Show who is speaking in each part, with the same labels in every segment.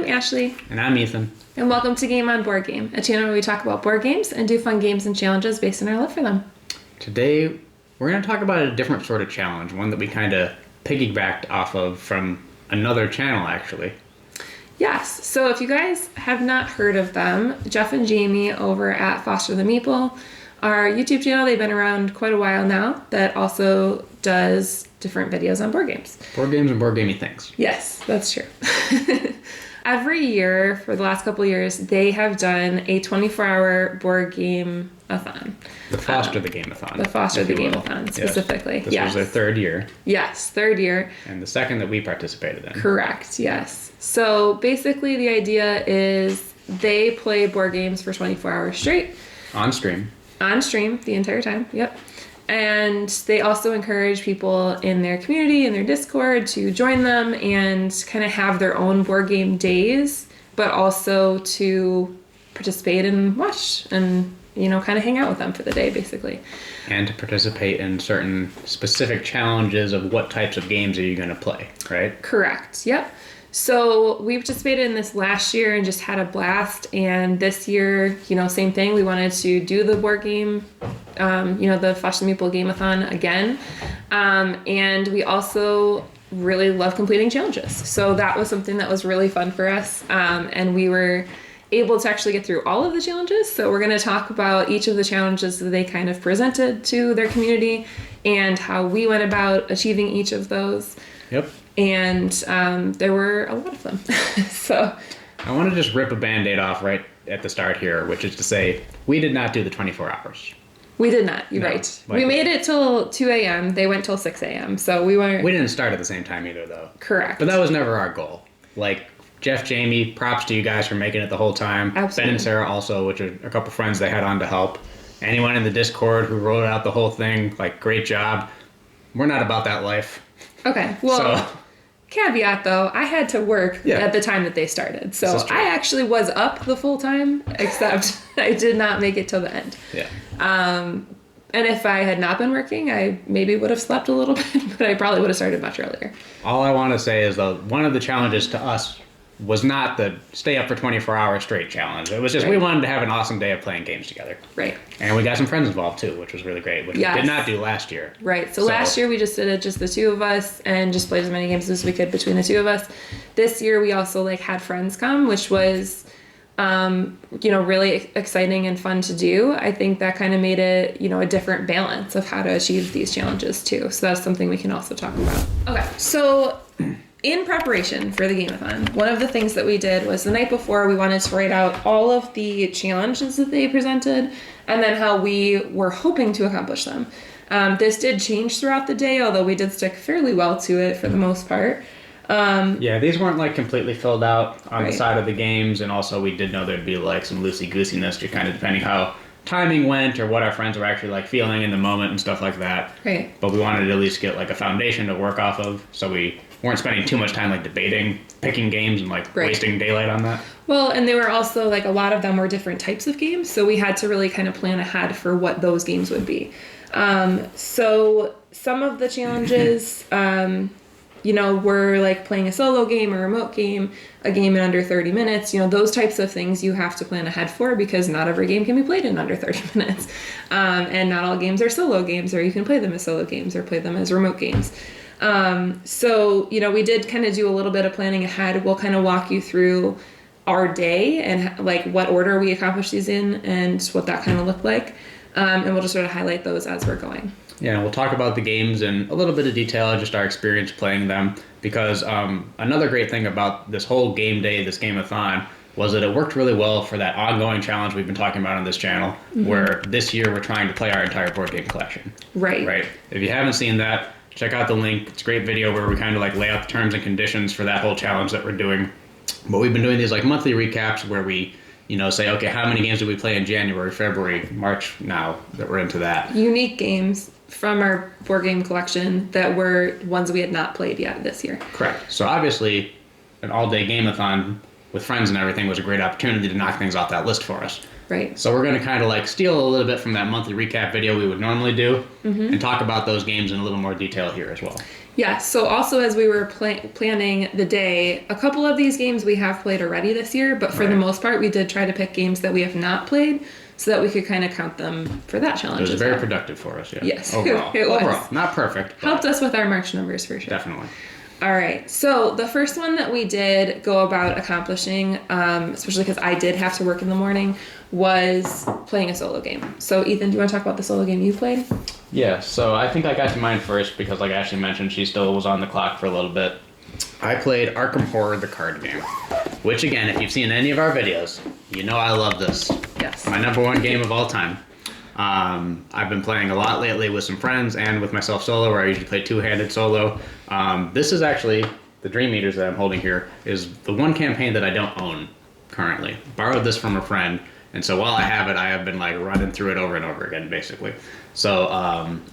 Speaker 1: I'm Ashley.
Speaker 2: And I'm Ethan.
Speaker 1: And welcome to Game on Board Game, a channel where we talk about board games and do fun games and challenges based on our love for them.
Speaker 2: Today, we're going to talk about a different sort of challenge, one that we kind of piggybacked off of from another channel, actually.
Speaker 1: Yes, so if you guys have not heard of them, Jeff and Jamie over at Foster the Meeple, our YouTube channel, they've been around quite a while now, that also does different videos on board games.
Speaker 2: Board games and board gamey things.
Speaker 1: Yes, that's true. Every year, for the last couple of years, they have done a 24-hour board game-a-thon.
Speaker 2: The Foster the Game-A-Thon.
Speaker 1: The Foster the Game-A-Thon, specifically.
Speaker 2: Yes. This was their third year.
Speaker 1: Yes, third year.
Speaker 2: And the second that we participated in.
Speaker 1: Correct, yes. So basically the idea is they play board games for 24 hours straight.
Speaker 2: On stream.
Speaker 1: On stream the entire time, yep. And they also encourage people in their community, in their Discord, to join them and kind of have their own board game days, but also to participate and watch and, you know, kind of hang out with them for the day, basically.
Speaker 2: And to participate in certain specific challenges of what types of games are you going to play, right?
Speaker 1: Correct, yep. So we participated in this last year and just had a blast. And this year, you know, same thing. We wanted to do the board game, the Foster the Meeple Game-A-Thon again. And we also really love completing challenges. So that was something that was really fun for us. And we were able to actually get through all of the challenges. So we're going to talk about each of the challenges that they kind of presented to their community and how we went about achieving each of those.
Speaker 2: Yep.
Speaker 1: And there were a lot of them. So
Speaker 2: I want to just rip a Band-Aid off right at the start here, which is to say we did not do the 24 hours.
Speaker 1: We did not. You're right. We made it till 2 a.m. They went till 6 a.m. So we
Speaker 2: didn't start at the same time either, though.
Speaker 1: Correct.
Speaker 2: But that was never our goal. Like, Jeff, Jamie, props to you guys for making it the whole time.
Speaker 1: Absolutely.
Speaker 2: Ben and Sarah also, which are a couple friends they had on to help. Anyone in the Discord who wrote out the whole thing, like, great job. We're not about that life.
Speaker 1: Okay. Well, caveat though, I had to work at the time that they started. So I actually was up the full time, except I did not make it till the end.
Speaker 2: Yeah.
Speaker 1: And if I had not been working, I maybe would have slept a little bit, but I probably would have started much earlier.
Speaker 2: All I want to say is, though, one of the challenges to us was not the stay up for 24 hours straight challenge. It was just we wanted to have an awesome day of playing games together.
Speaker 1: Right.
Speaker 2: And we got some friends involved, too, which was really great, which we did not do last year.
Speaker 1: Right. So last year we just did it just the two of us and just played as many games as we could between the two of us. This year we also had friends come, which was really exciting and fun to do. I think that kind of made it, a different balance of how to achieve these challenges too. So that's something we can also talk about. Okay. So in preparation for the Game-A-Thon, one of the things that we did was the night before we wanted to write out all of the challenges that they presented and then how we were hoping to accomplish them. This did change throughout the day, although we did stick fairly well to it for the most part.
Speaker 2: These weren't completely filled out on the side of the games, and also we did know there'd be some loosey-goosiness, just kind of depending how timing went or what our friends were actually feeling in the moment and stuff like that.
Speaker 1: Right.
Speaker 2: But we wanted to at least get a foundation to work off of, so we weren't spending too much time debating, picking games and wasting daylight on that.
Speaker 1: Well, and they were also a lot of them were different types of games, so we had to really kind of plan ahead for what those games would be. So some of the challenges, we're playing a solo game, a remote game, a game in under 30 minutes. Those types of things you have to plan ahead for because not every game can be played in under 30 minutes. And not all games are solo games, or you can play them as solo games or play them as remote games. We did kind of do a little bit of planning ahead. We'll kind of walk you through our day and what order we accomplished these in and what that kind of looked like. And we'll just sort of highlight those as we're going.
Speaker 2: Yeah, we'll talk about the games in a little bit of detail, just our experience playing them, because another great thing about this whole game day, this Game-A-Thon, was that it worked really well for that ongoing challenge we've been talking about on this channel, where this year we're trying to play our entire board game collection.
Speaker 1: Right.
Speaker 2: If you haven't seen that, check out the link. It's a great video where we kind of lay out the terms and conditions for that whole challenge that we're doing. But we've been doing these monthly recaps where we say, okay, how many games did we play in January, February, March now that we're into that?
Speaker 1: Unique games from our board game collection that were ones we had not played yet this year.
Speaker 2: Correct. So obviously, an all-day Game-A-Thon with friends and everything was a great opportunity to knock things off that list for us.
Speaker 1: Right.
Speaker 2: So we're going to kind of like steal a little bit from that monthly recap video we would normally do and talk about those games in a little more detail here as well.
Speaker 1: Yeah, so also as we were planning the day, a couple of these games we have played already this year, but for the most part we did try to pick games that we have not played so that we could kind of count them for that challenge.
Speaker 2: It was very productive for us, yeah.
Speaker 1: Yes,
Speaker 2: overall.
Speaker 1: it was.
Speaker 2: Overall, not perfect.
Speaker 1: Helped us with our March numbers for sure.
Speaker 2: Definitely.
Speaker 1: All right, so the first one that we did go about accomplishing, especially because I did have to work in the morning, was playing a solo game. So Ethan, do you want to talk about the solo game you played?
Speaker 2: Yeah, so I think I got to mine first because like Ashley mentioned, she still was on the clock for a little bit. I played Arkham Horror, the card game, which again, if you've seen any of our videos, you know I love this.
Speaker 1: Yes.
Speaker 2: My number one game of all time. I've been playing a lot lately with some friends and with myself solo, where I usually play two-handed solo. This is actually, the Dream Eaters that I'm holding here, is the one campaign that I don't own currently. Borrowed this from a friend, and so while I have it, I have been like running through it over and over again, basically. So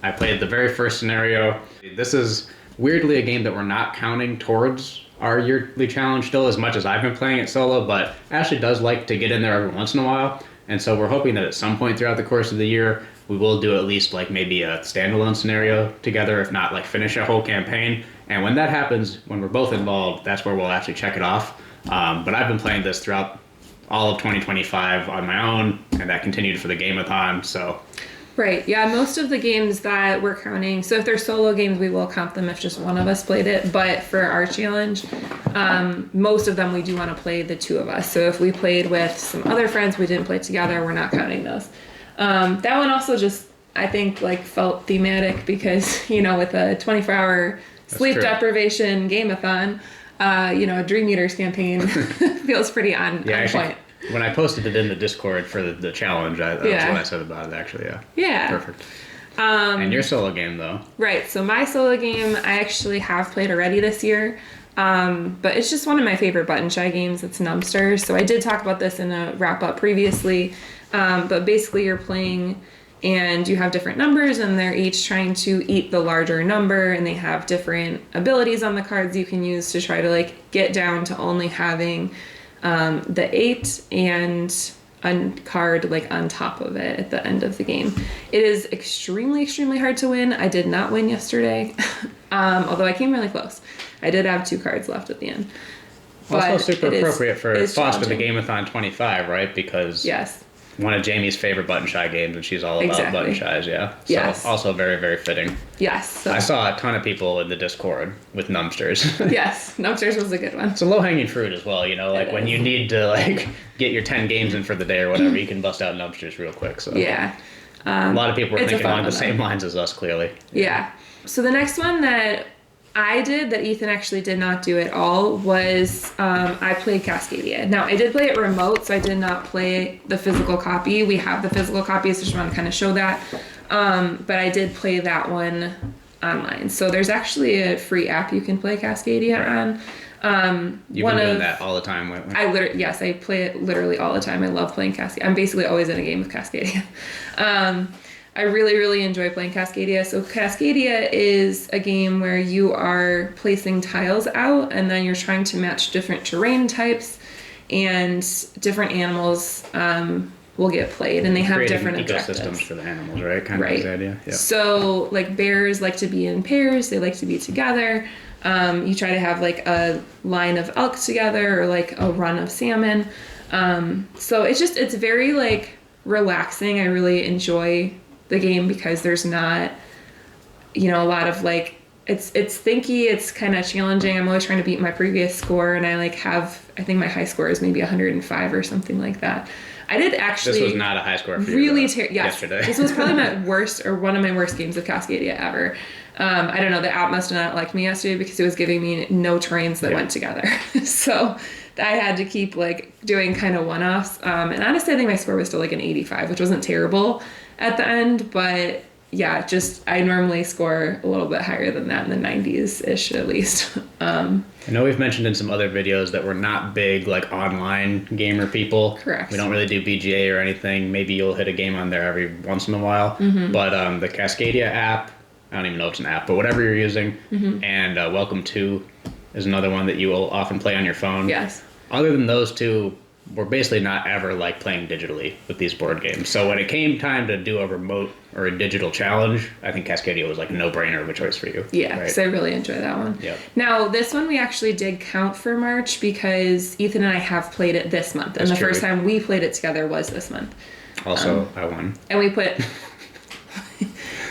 Speaker 2: I played the very first scenario. This is weirdly a game that we're not counting towards our yearly challenge still as much as I've been playing it solo, but Ashley does like to get in there every once in a while. And so we're hoping that at some point throughout the course of the year, we will do at least like maybe a standalone scenario together, if not like finish a whole campaign. And when that happens, when we're both involved, that's where we'll actually check it off. But I've been playing this throughout all of 2025 on my own, and that continued for the Game-A-Thon, so.
Speaker 1: Right, yeah, most of the games that we're counting, so if they're solo games, we will count them if just one of us played it, but for our challenge, most of them we do want to play the two of us. So if we played with some other friends we didn't play together, we're not counting those. That one also just, I think, like felt thematic because, you know, with a 24-hour sleep deprivation Game-A-Thon, you know, a Dream Eaters campaign feels pretty on point.
Speaker 2: When I posted it in the Discord for the challenge, that's what I said about it, actually, yeah.
Speaker 1: Yeah.
Speaker 2: Perfect. And your solo game, though.
Speaker 1: Right, so my solo game I actually have played already this year, but it's just one of my favorite button shy games. It's Numbsters. So I did talk about this in a wrap-up previously, but basically you're playing and you have different numbers and they're each trying to eat the larger number, and they have different abilities on the cards you can use to try to like get down to only having the 8 and a card like on top of it at the end of the game. It is extremely, extremely hard to win. I did not win yesterday, although I came really close. I did have 2 cards left at the end.
Speaker 2: Also super appropriate for Foster the Game-A-Thon 25, right? Because one of Jamie's favorite button shy games, and she's all about button shies, yeah. So also very, very fitting.
Speaker 1: Yes. So.
Speaker 2: I saw a ton of people in the Discord with Numbsters.
Speaker 1: Yes, Numbsters was a good one.
Speaker 2: It's a low-hanging fruit as well, you know, like when you need to like get your 10 games in for the day or whatever, you can bust out Numbsters real quick. So
Speaker 1: yeah.
Speaker 2: A lot of people were thinking along the same lines as us, clearly.
Speaker 1: Yeah. So the next one that I did that Ethan actually did not do at all was I played Cascadia. Now I did play it remote, so I did not play the physical copy. We have the physical copy, so I just want to kind of show that. But I did play that one online. So there's actually a free app you can play Cascadia on.
Speaker 2: You've been doing that all the time.
Speaker 1: Yes, I play it literally all the time. I love playing Cascadia. I'm basically always in a game with Cascadia. I really, really enjoy playing Cascadia. So Cascadia is a game where you are placing tiles out and then you're trying to match different terrain types, and different animals will get played, and they have different objectives.
Speaker 2: Ecosystems for the animals, right? Kind of the idea. Yeah.
Speaker 1: So like bears like to be in pairs. They like to be together. You try to have like a line of elk together or like a run of salmon. So it's very like relaxing. I really enjoy the game because there's not, you know, a lot of like, it's thinky, it's kind of challenging. I'm always trying to beat my previous score, and I like I think my high score is maybe 105 or something like that. I did actually.
Speaker 2: This was not a high score for
Speaker 1: you.
Speaker 2: Yesterday.
Speaker 1: This was probably my worst or one of my worst games of Cascadia ever. I don't know, the app must have not liked me yesterday because it was giving me no terrains that went together. So I had to keep like doing kind of one-offs. And honestly, I think my score was still like an 85, which wasn't terrible at the end, but yeah, just I normally score a little bit higher than that, in the 90s-ish at least.
Speaker 2: I know we've mentioned in some other videos that we're not big like online gamer people.
Speaker 1: Correct.
Speaker 2: We don't really do BGA or anything. Maybe you'll hit a game on there every once in a while. Mm-hmm. But the Cascadia app, I don't even know if it's an app, but whatever you're using, and Welcome To is another one that you will often play on your phone.
Speaker 1: Yes.
Speaker 2: other than those two, we're basically not ever like playing digitally with these board games. So when it came time to do a remote or a digital challenge, I think Cascadia was like a no-brainer of a choice for you.
Speaker 1: Yeah, because I really enjoy that one.
Speaker 2: Yep.
Speaker 1: Now, this one we actually did count for March because Ethan and I have played it this month. And the first time we played it together was this month.
Speaker 2: Also, I won.
Speaker 1: And we put...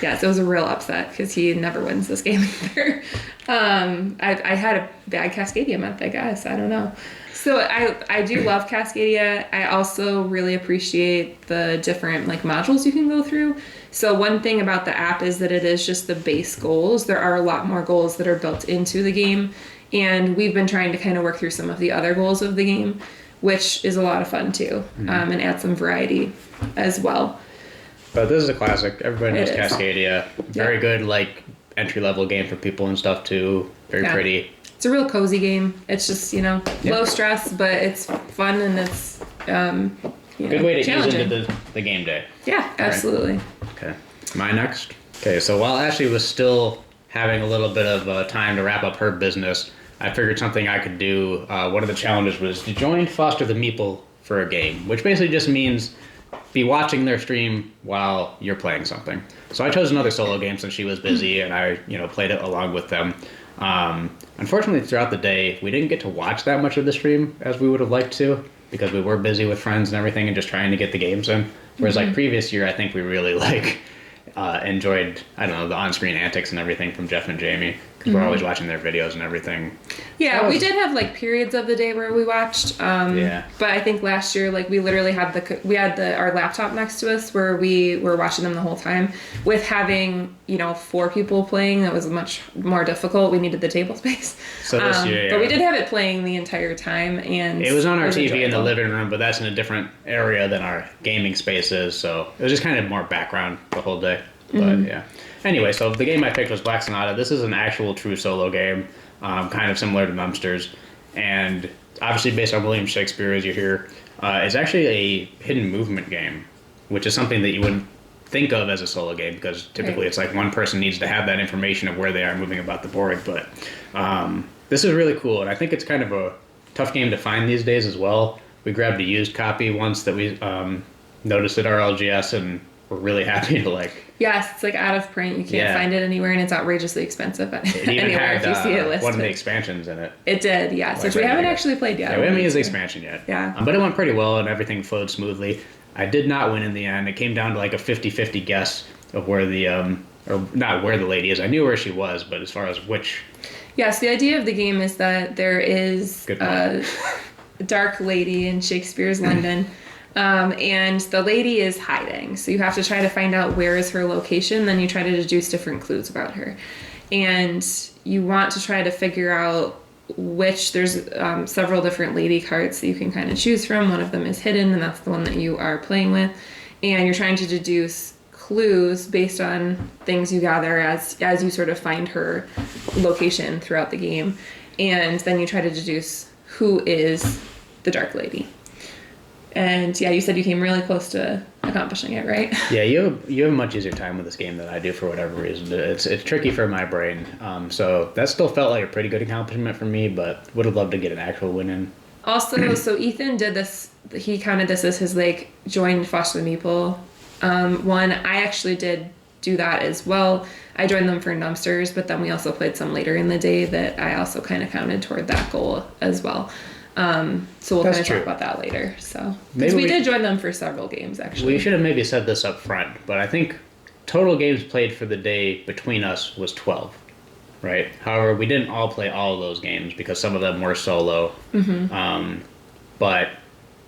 Speaker 1: Yes, it was a real upset because he never wins this game either. I had a bad Cascadia month, I guess. I don't know. So I do love Cascadia. I also really appreciate the different like modules you can go through. So one thing about the app is that it is just the base goals. There are a lot more goals that are built into the game. And we've been trying to kind of work through some of the other goals of the game, which is a lot of fun too, and add some variety as well.
Speaker 2: But this is a classic. Everybody knows
Speaker 1: It is.
Speaker 2: Cascadia. Very good like entry-level game for people and stuff too. Very pretty.
Speaker 1: It's a real cozy game. It's just, low stress, but it's fun and it's
Speaker 2: good way to ease into the game day.
Speaker 1: Yeah, absolutely.
Speaker 2: Right. Okay. My next. Okay, so while Ashley was still having a little bit of time to wrap up her business, I figured something I could do. One of the challenges was to join Foster the Meeple for a game, which basically just means be watching their stream while you're playing something. So I chose another solo game since she was busy, and I played it along with them. Unfortunately, throughout the day, we didn't get to watch that much of the stream as we would have liked to because we were busy with friends and everything and just trying to get the games in. Whereas like previous year, I think we really enjoyed, I don't know, the on-screen antics and everything from Jeff and Jamie because we're always watching their videos and everything.
Speaker 1: Yeah, we did have like periods of the day where we watched. But I think last year, like we literally had our laptop next to us where we were watching them the whole time. With having 4 people playing, that was much more difficult. We needed the table space.
Speaker 2: So this year,
Speaker 1: but we did have it playing the entire time, and
Speaker 2: it was on our TV in the living room, but that's in a different area than our gaming space is. So it was just kind of more background the whole day. But yeah. Anyway, so the game I picked was Black Sonata. This is an actual true solo game, kind of similar to Numbsters, and obviously based on William Shakespeare, as you hear. It's actually a hidden movement game, which is something that you wouldn't think of as a solo game because typically it's like one person needs to have that information of where they are moving about the board. But this is really cool, and I think it's kind of a tough game to find these days as well. We grabbed a used copy once that we noticed at our LGS, and we're really happy to
Speaker 1: Yes, it's like out of print. You can't find it anywhere, and it's outrageously expensive anywhere
Speaker 2: had,
Speaker 1: if you see it listed.
Speaker 2: One of the expansions in it.
Speaker 1: It did, yes, which we haven't actually played yet.
Speaker 2: Yeah, we haven't used the expansion yet.
Speaker 1: Yeah.
Speaker 2: But it went pretty well, and everything flowed smoothly. I did not win in the end. It came down to like a 50-50 guess of where the, or not where the lady is. I knew where she was, but as far as which...
Speaker 1: Yes, the idea of the game is that there is a dark lady in Shakespeare's London. And the lady is hiding. So you have to try to find out where is her location. Then you try to deduce different clues about her. And you want to try to figure out there's several different lady cards that you can kind of choose from. One of them is hidden, and that's the one that you are playing with. And you're trying to deduce clues based on things you gather as you sort of find her location throughout the game. And then you try to deduce who is the dark lady. And yeah, you said you came really close to accomplishing it, right?
Speaker 2: Yeah, you have a much easier time with this game than I do for whatever reason. It's tricky for my brain. So that still felt like a pretty good accomplishment for me, but would have loved to get an actual win in.
Speaker 1: Also, so Ethan did this. He counted this as his joined Foster the Meeple one. I actually did do that as well. I joined them for Numbsters, but then we also played some later in the day that I also kind of counted toward that goal as well. So we'll kind of talk about that later. So because we did join them for several games, actually.
Speaker 2: We should have maybe said this up front, but I think total games played for the day between us was 12, right? However, we didn't all play all of those games because some of them were solo. But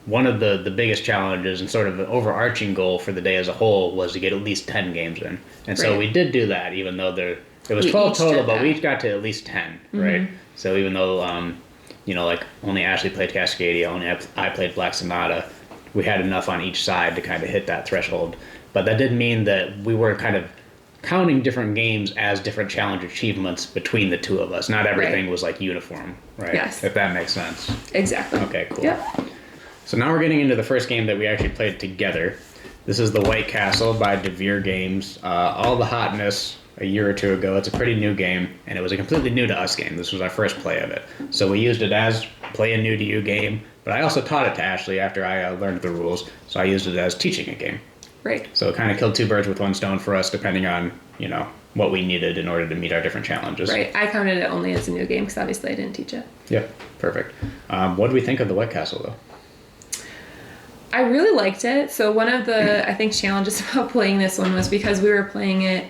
Speaker 2: one of the biggest challenges and sort of an overarching goal for the day as a whole was to get at least 10 games in. And so we did do that, even though it was 12 total, but we each got to at least 10, right? So even though... only Ashley played Cascadia, only I played Black Sonata. We had enough on each side to kind of hit that threshold. But that did mean that we were kind of counting different games as different challenge achievements between the two of us. Not everything was uniform, right?
Speaker 1: Yes.
Speaker 2: If that makes sense.
Speaker 1: Exactly.
Speaker 2: Okay, cool.
Speaker 1: Yep.
Speaker 2: So now we're getting into the first game that we actually played together. This is The White Castle by DeVere Games. All the hotness a year or two ago. It's a pretty new game, and it was a completely new to us game. This was our first play of it. So we used it as play a new to you game, but I also taught it to Ashley after I learned the rules, so I used it as teaching a game.
Speaker 1: Right.
Speaker 2: So it kind of killed two birds with one stone for us, depending on, what we needed in order to meet our different challenges.
Speaker 1: Right. I counted it only as a new game because obviously I didn't teach it.
Speaker 2: Yep. Perfect. What did we think of the White Castle, though?
Speaker 1: I really liked it. So one of the, I think, challenges about playing this one was because we were playing it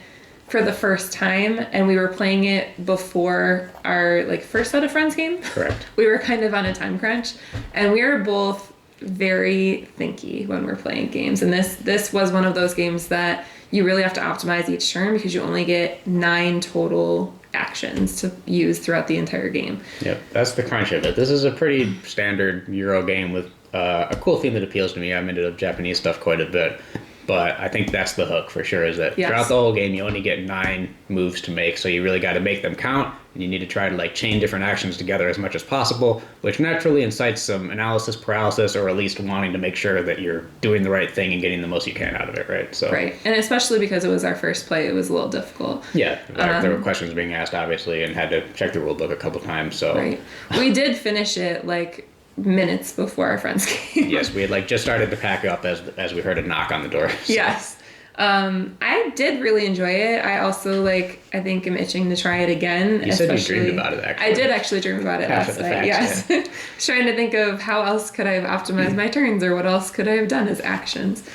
Speaker 1: for the first time and we were playing it before our first set of friends game.
Speaker 2: Correct.
Speaker 1: We were kind of on a time crunch and we were both very thinky when we're playing games. And this was one of those games that you really have to optimize each turn because you only get 9 total actions to use throughout the entire game.
Speaker 2: Yep, that's the crunch of it. This is a pretty standard Euro game with a cool theme that appeals to me. I'm into Japanese stuff quite a bit. But I think that's the hook for sure, is that throughout the whole game, you only get 9 moves to make, so you really got to make them count, and you need to try to chain different actions together as much as possible, which naturally incites some analysis paralysis, or at least wanting to make sure that you're doing the right thing and getting the most you can out of it, right? So
Speaker 1: right, and especially because it was our first play, it was a little difficult.
Speaker 2: Yeah, there were questions being asked, obviously, and had to check the rule book a couple times, so...
Speaker 1: Right. We did finish it, minutes before our friends came.
Speaker 2: Yes, we had just started to pack up as we heard a knock on the door. So.
Speaker 1: Yes. I did really enjoy it. I also I think am itching to try it again.
Speaker 2: You said you dreamed about it, actually.
Speaker 1: I did actually dream about it last night. Yes. Yeah. Trying to think of how else could I have optimized my turns or what else could I have done as actions.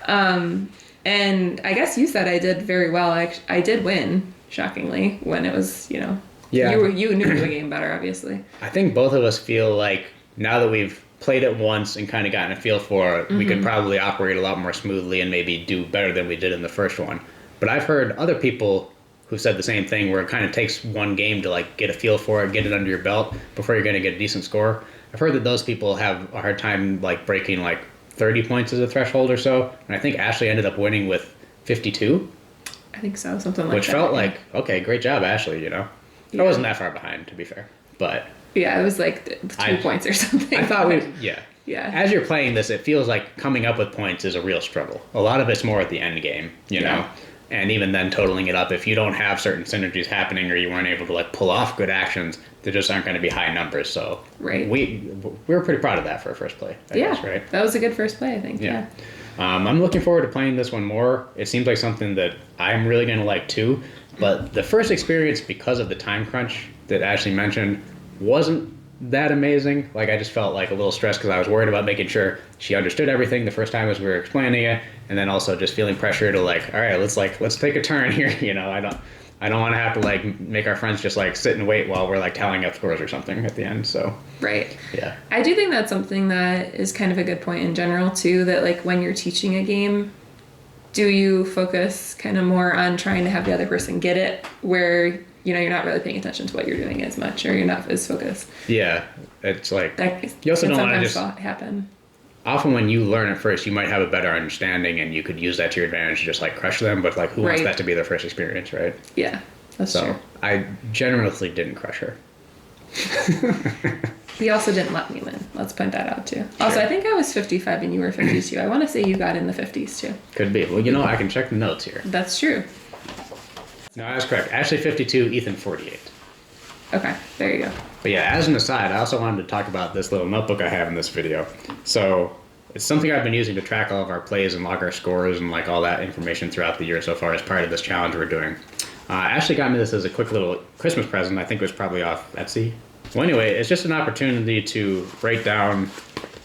Speaker 1: And I guess you said I did very well. I did win, shockingly, when it was, Yeah. You knew the game better, obviously.
Speaker 2: I think both of us feel like now that we've played it once and kind of gotten a feel for it, we could probably operate a lot more smoothly and maybe do better than we did in the first one. But I've heard other people who said the same thing, where it kind of takes one game to get a feel for it, get it under your belt before you're going to get a decent score. I've heard that those people have a hard time breaking 30 points as a threshold or so. And I think Ashley ended up winning with 52.
Speaker 1: I think so, something like that.
Speaker 2: Which felt okay, great job, Ashley, I wasn't that far behind, to be fair. But...
Speaker 1: Yeah, it was 2 points or something.
Speaker 2: I thought
Speaker 1: Yeah.
Speaker 2: As you're playing this, it feels like coming up with points is a real struggle. A lot of it's more at the end game, you know? And even then totaling it up, if you don't have certain synergies happening or you weren't able to pull off good actions, there just aren't going to be high numbers. So
Speaker 1: right.
Speaker 2: we were pretty proud of that for a first play, I guess, right?
Speaker 1: That was a good first play, I think. Yeah.
Speaker 2: I'm looking forward to playing this one more. It seems like something that I'm really going to like too. But the first experience, because of the time crunch that Ashley mentioned, wasn't that amazing. I just felt a little stressed because I was worried about making sure she understood everything the first time as we were explaining it, and then also just feeling pressure to all right, let's take a turn here. I don't want to have to make our friends just sit and wait while we're tallying up scores or something at the end. So
Speaker 1: right.
Speaker 2: Yeah.
Speaker 1: I do think that's something that is kind of a good point in general too. That when you're teaching a game, do you focus kind of more on trying to have the other person get it, where you're not really paying attention to what you're doing as much, or you're not as focused. Yeah,
Speaker 2: it's
Speaker 1: that
Speaker 2: you also don't want to just
Speaker 1: happen.
Speaker 2: Often when you learn it first, you might have a better understanding, and you could use that to your advantage to just crush them. But who wants that to be their first experience, right?
Speaker 1: Yeah, that's true.
Speaker 2: I generously didn't crush her.
Speaker 1: He also didn't let me win. Let's point that out too. Also, I think I was 55 and you were 52. I want to say you got in the 50s too.
Speaker 2: Could be. Well, I can check the notes here.
Speaker 1: That's true.
Speaker 2: No, that's correct. Ashley 52, Ethan 48.
Speaker 1: Okay, there you go.
Speaker 2: But yeah, as an aside, I also wanted to talk about this little notebook I have in this video. So it's something I've been using to track all of our plays and log our scores and all that information throughout the year so far as part of this challenge we're doing. Ashley got me this as a quick little Christmas present. I think it was probably off Etsy. Well, anyway, it's just an opportunity to break down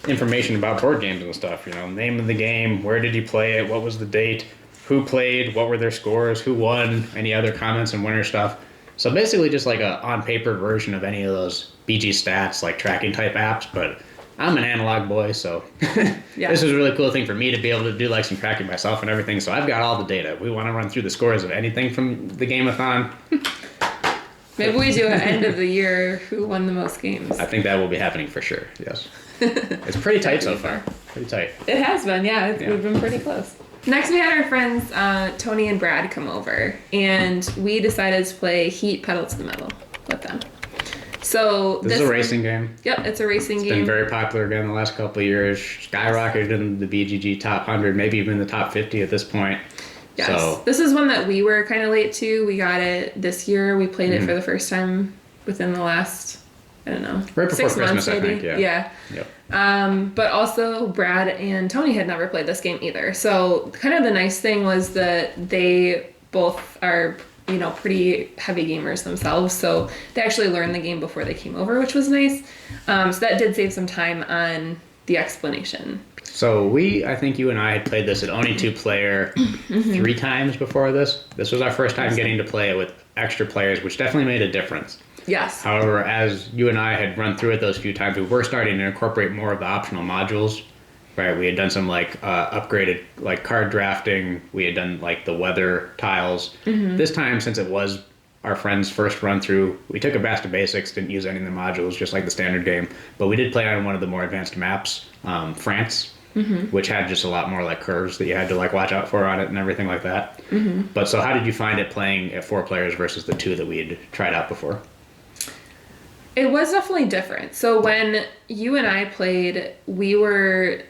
Speaker 2: information about board games and stuff. Name of the game, where did you play it, what was the date, who played, what were their scores, who won, any other comments and winner stuff. So basically just a on-paper version of any of those BG stats, tracking type apps, but I'm an analog boy, so This is a really cool thing for me to be able to do some tracking myself and everything, so I've got all the data. We want to run through the scores of anything from the Game-A-Thon.
Speaker 1: Maybe we do an end of the year, who won the most games.
Speaker 2: I think that will be happening for sure, yes. It's pretty tight so far. Pretty tight.
Speaker 1: It has been, we've been pretty close. Next, we had our friends Tony and Brad come over, and we decided to play Heat Pedal to the Metal with them. So
Speaker 2: this is a racing game.
Speaker 1: Yep, it's a racing game.
Speaker 2: It's been very popular again the last couple of years. Skyrocketed in the BGG top 100, maybe even the top 50 at this point.
Speaker 1: Yes.
Speaker 2: So
Speaker 1: This is one that we were kind of late to. We got it this year. We played it for the first time within the last, I don't know,
Speaker 2: right before
Speaker 1: 6
Speaker 2: Christmas,
Speaker 1: months maybe.
Speaker 2: I think. Yeah.
Speaker 1: Yep. But also Brad and Tony had never played this game either. So kind of the nice thing was that they both are, pretty heavy gamers themselves. So they actually learned the game before they came over, which was nice. So that did save some time on the explanation.
Speaker 2: So I think you and I had played this at only 2-player 3 times before this. This was our first time getting to play it with extra players, which definitely made a difference.
Speaker 1: Yes.
Speaker 2: However, as you and I had run through it those few times, we were starting to incorporate more of the optional modules. Right, we had done some upgraded card drafting. We had done the weather tiles. This time, since it was our friend's first run through, we took it back to basics, didn't use any of the modules, just like the standard game. But we did play on one of the more advanced maps, France, which had just a lot more curves that you had to watch out for on it and everything like that. But so how did you find it playing at 4 players versus the 2 that we had tried out before?
Speaker 1: It was definitely different. So when you and I played, we were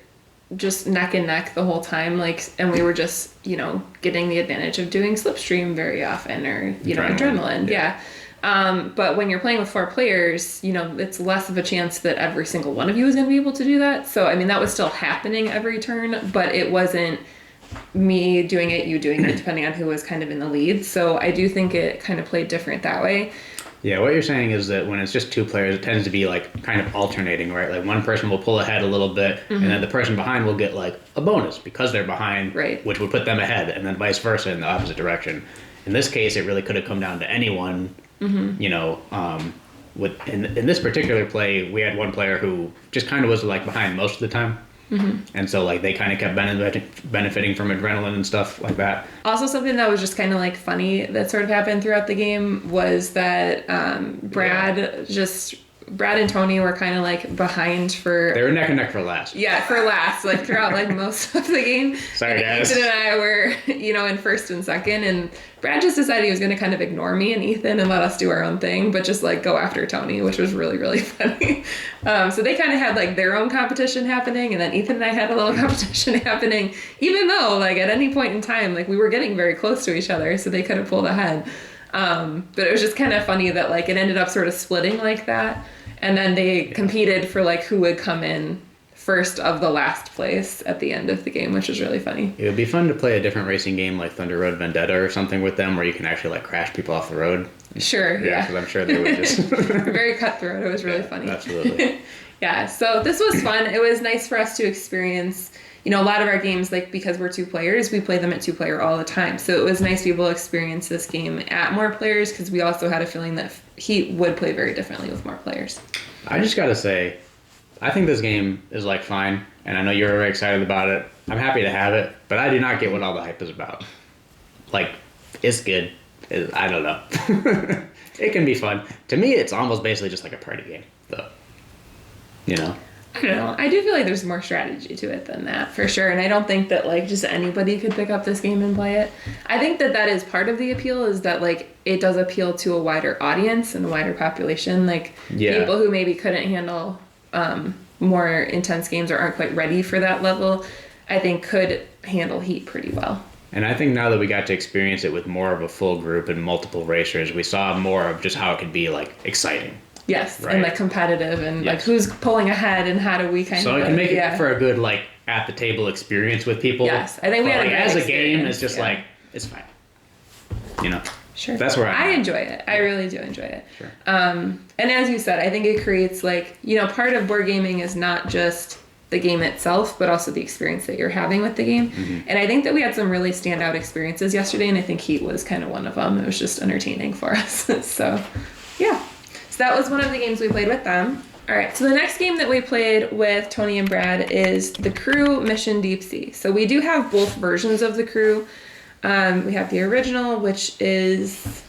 Speaker 1: just neck and neck the whole time, and we were just, getting the advantage of doing slipstream very often, or, adrenaline. Yeah. But when you're playing with 4 players, it's less of a chance that every single one of you is going to be able to do that. So, I mean, that was still happening every turn, but it wasn't me doing it, you doing it, depending on who was kind of in the lead. So I do think it kind of played different that way.
Speaker 2: Yeah, what you're saying is that when it's just 2 players, it tends to be kind of alternating, right? One person will pull ahead a little bit, and then the person behind will get a bonus because they're behind,
Speaker 1: right,
Speaker 2: which would put them ahead, and then vice versa in the opposite direction. In this case, it really could have come down to anyone. In this particular play, we had one player who just kind of was behind most of the time. And so they kind of kept benefiting from adrenaline and stuff like that.
Speaker 1: Also, something that was just kind of funny that sort of happened throughout the game was that Brad and Tony were kind of behind for...
Speaker 2: They were neck and neck for last.
Speaker 1: Yeah, for last, throughout most of the game.
Speaker 2: Sorry, guys.
Speaker 1: Ethan and I were, in first and second, and Brad just decided he was going to kind of ignore me and Ethan and let us do our own thing, but just go after Tony, which was really, really funny. So they kind of had their own competition happening, and then Ethan and I had a little competition happening, even though at any point in time, we were getting very close to each other, so they could have pulled ahead. But it was just kind of funny that it ended up sort of splitting like that. And then they competed for who would come in first of the last place at the end of the game, which was really funny.
Speaker 2: It would be fun to play a different racing game like Thunder Road Vendetta or something with them where you can actually crash people off the road.
Speaker 1: Sure, yeah.
Speaker 2: Because I'm sure they would just...
Speaker 1: Very cutthroat. It was really funny.
Speaker 2: Absolutely.
Speaker 1: Yeah, so this was fun. It was nice for us to experience... a lot of our games, because we're 2 players, we play them at 2-player all the time. So it was nice to be able to experience this game at more players, because we also had a feeling that he would play very differently with more players.
Speaker 2: I just gotta say, I think this game is fine, and I know you're very excited about it. I'm happy to have it, but I do not get what all the hype is about. It's good. I don't know. It can be fun. To me, it's almost basically just a party game, though.
Speaker 1: I don't know. I do feel there's more strategy to it than that, for sure. And I don't think that, just anybody could pick up this game and play it. I think that is part of the appeal, is that, it does appeal to a wider audience and a wider population. People who maybe couldn't handle more intense games or aren't quite ready for that level, I think could handle Heat pretty well.
Speaker 2: And I think now that we got to experience it with more of a full group and multiple racers, we saw more of just how it could be, exciting.
Speaker 1: Yes,
Speaker 2: right.
Speaker 1: And competitive and who's pulling ahead and how do we kind of...
Speaker 2: So it can make it for a good at the table experience with people.
Speaker 1: Yes, I think we had a good
Speaker 2: as
Speaker 1: experience.
Speaker 2: A game, it's just it's fine.
Speaker 1: Sure.
Speaker 2: That's where
Speaker 1: I enjoy it. I really do enjoy it.
Speaker 2: Sure.
Speaker 1: And as you said, I think it creates part of board gaming is not just the game itself, but also the experience that you're having with the game. And I think that we had some really standout experiences yesterday, and I think Heat was kind of one of them. It was just entertaining for us. So, yeah. So that was one of the games we played with them. All right, so the next game that we played with Tony and Brad is The Crew Mission Deep Sea. So we do have both versions of The Crew. We have the original, which is...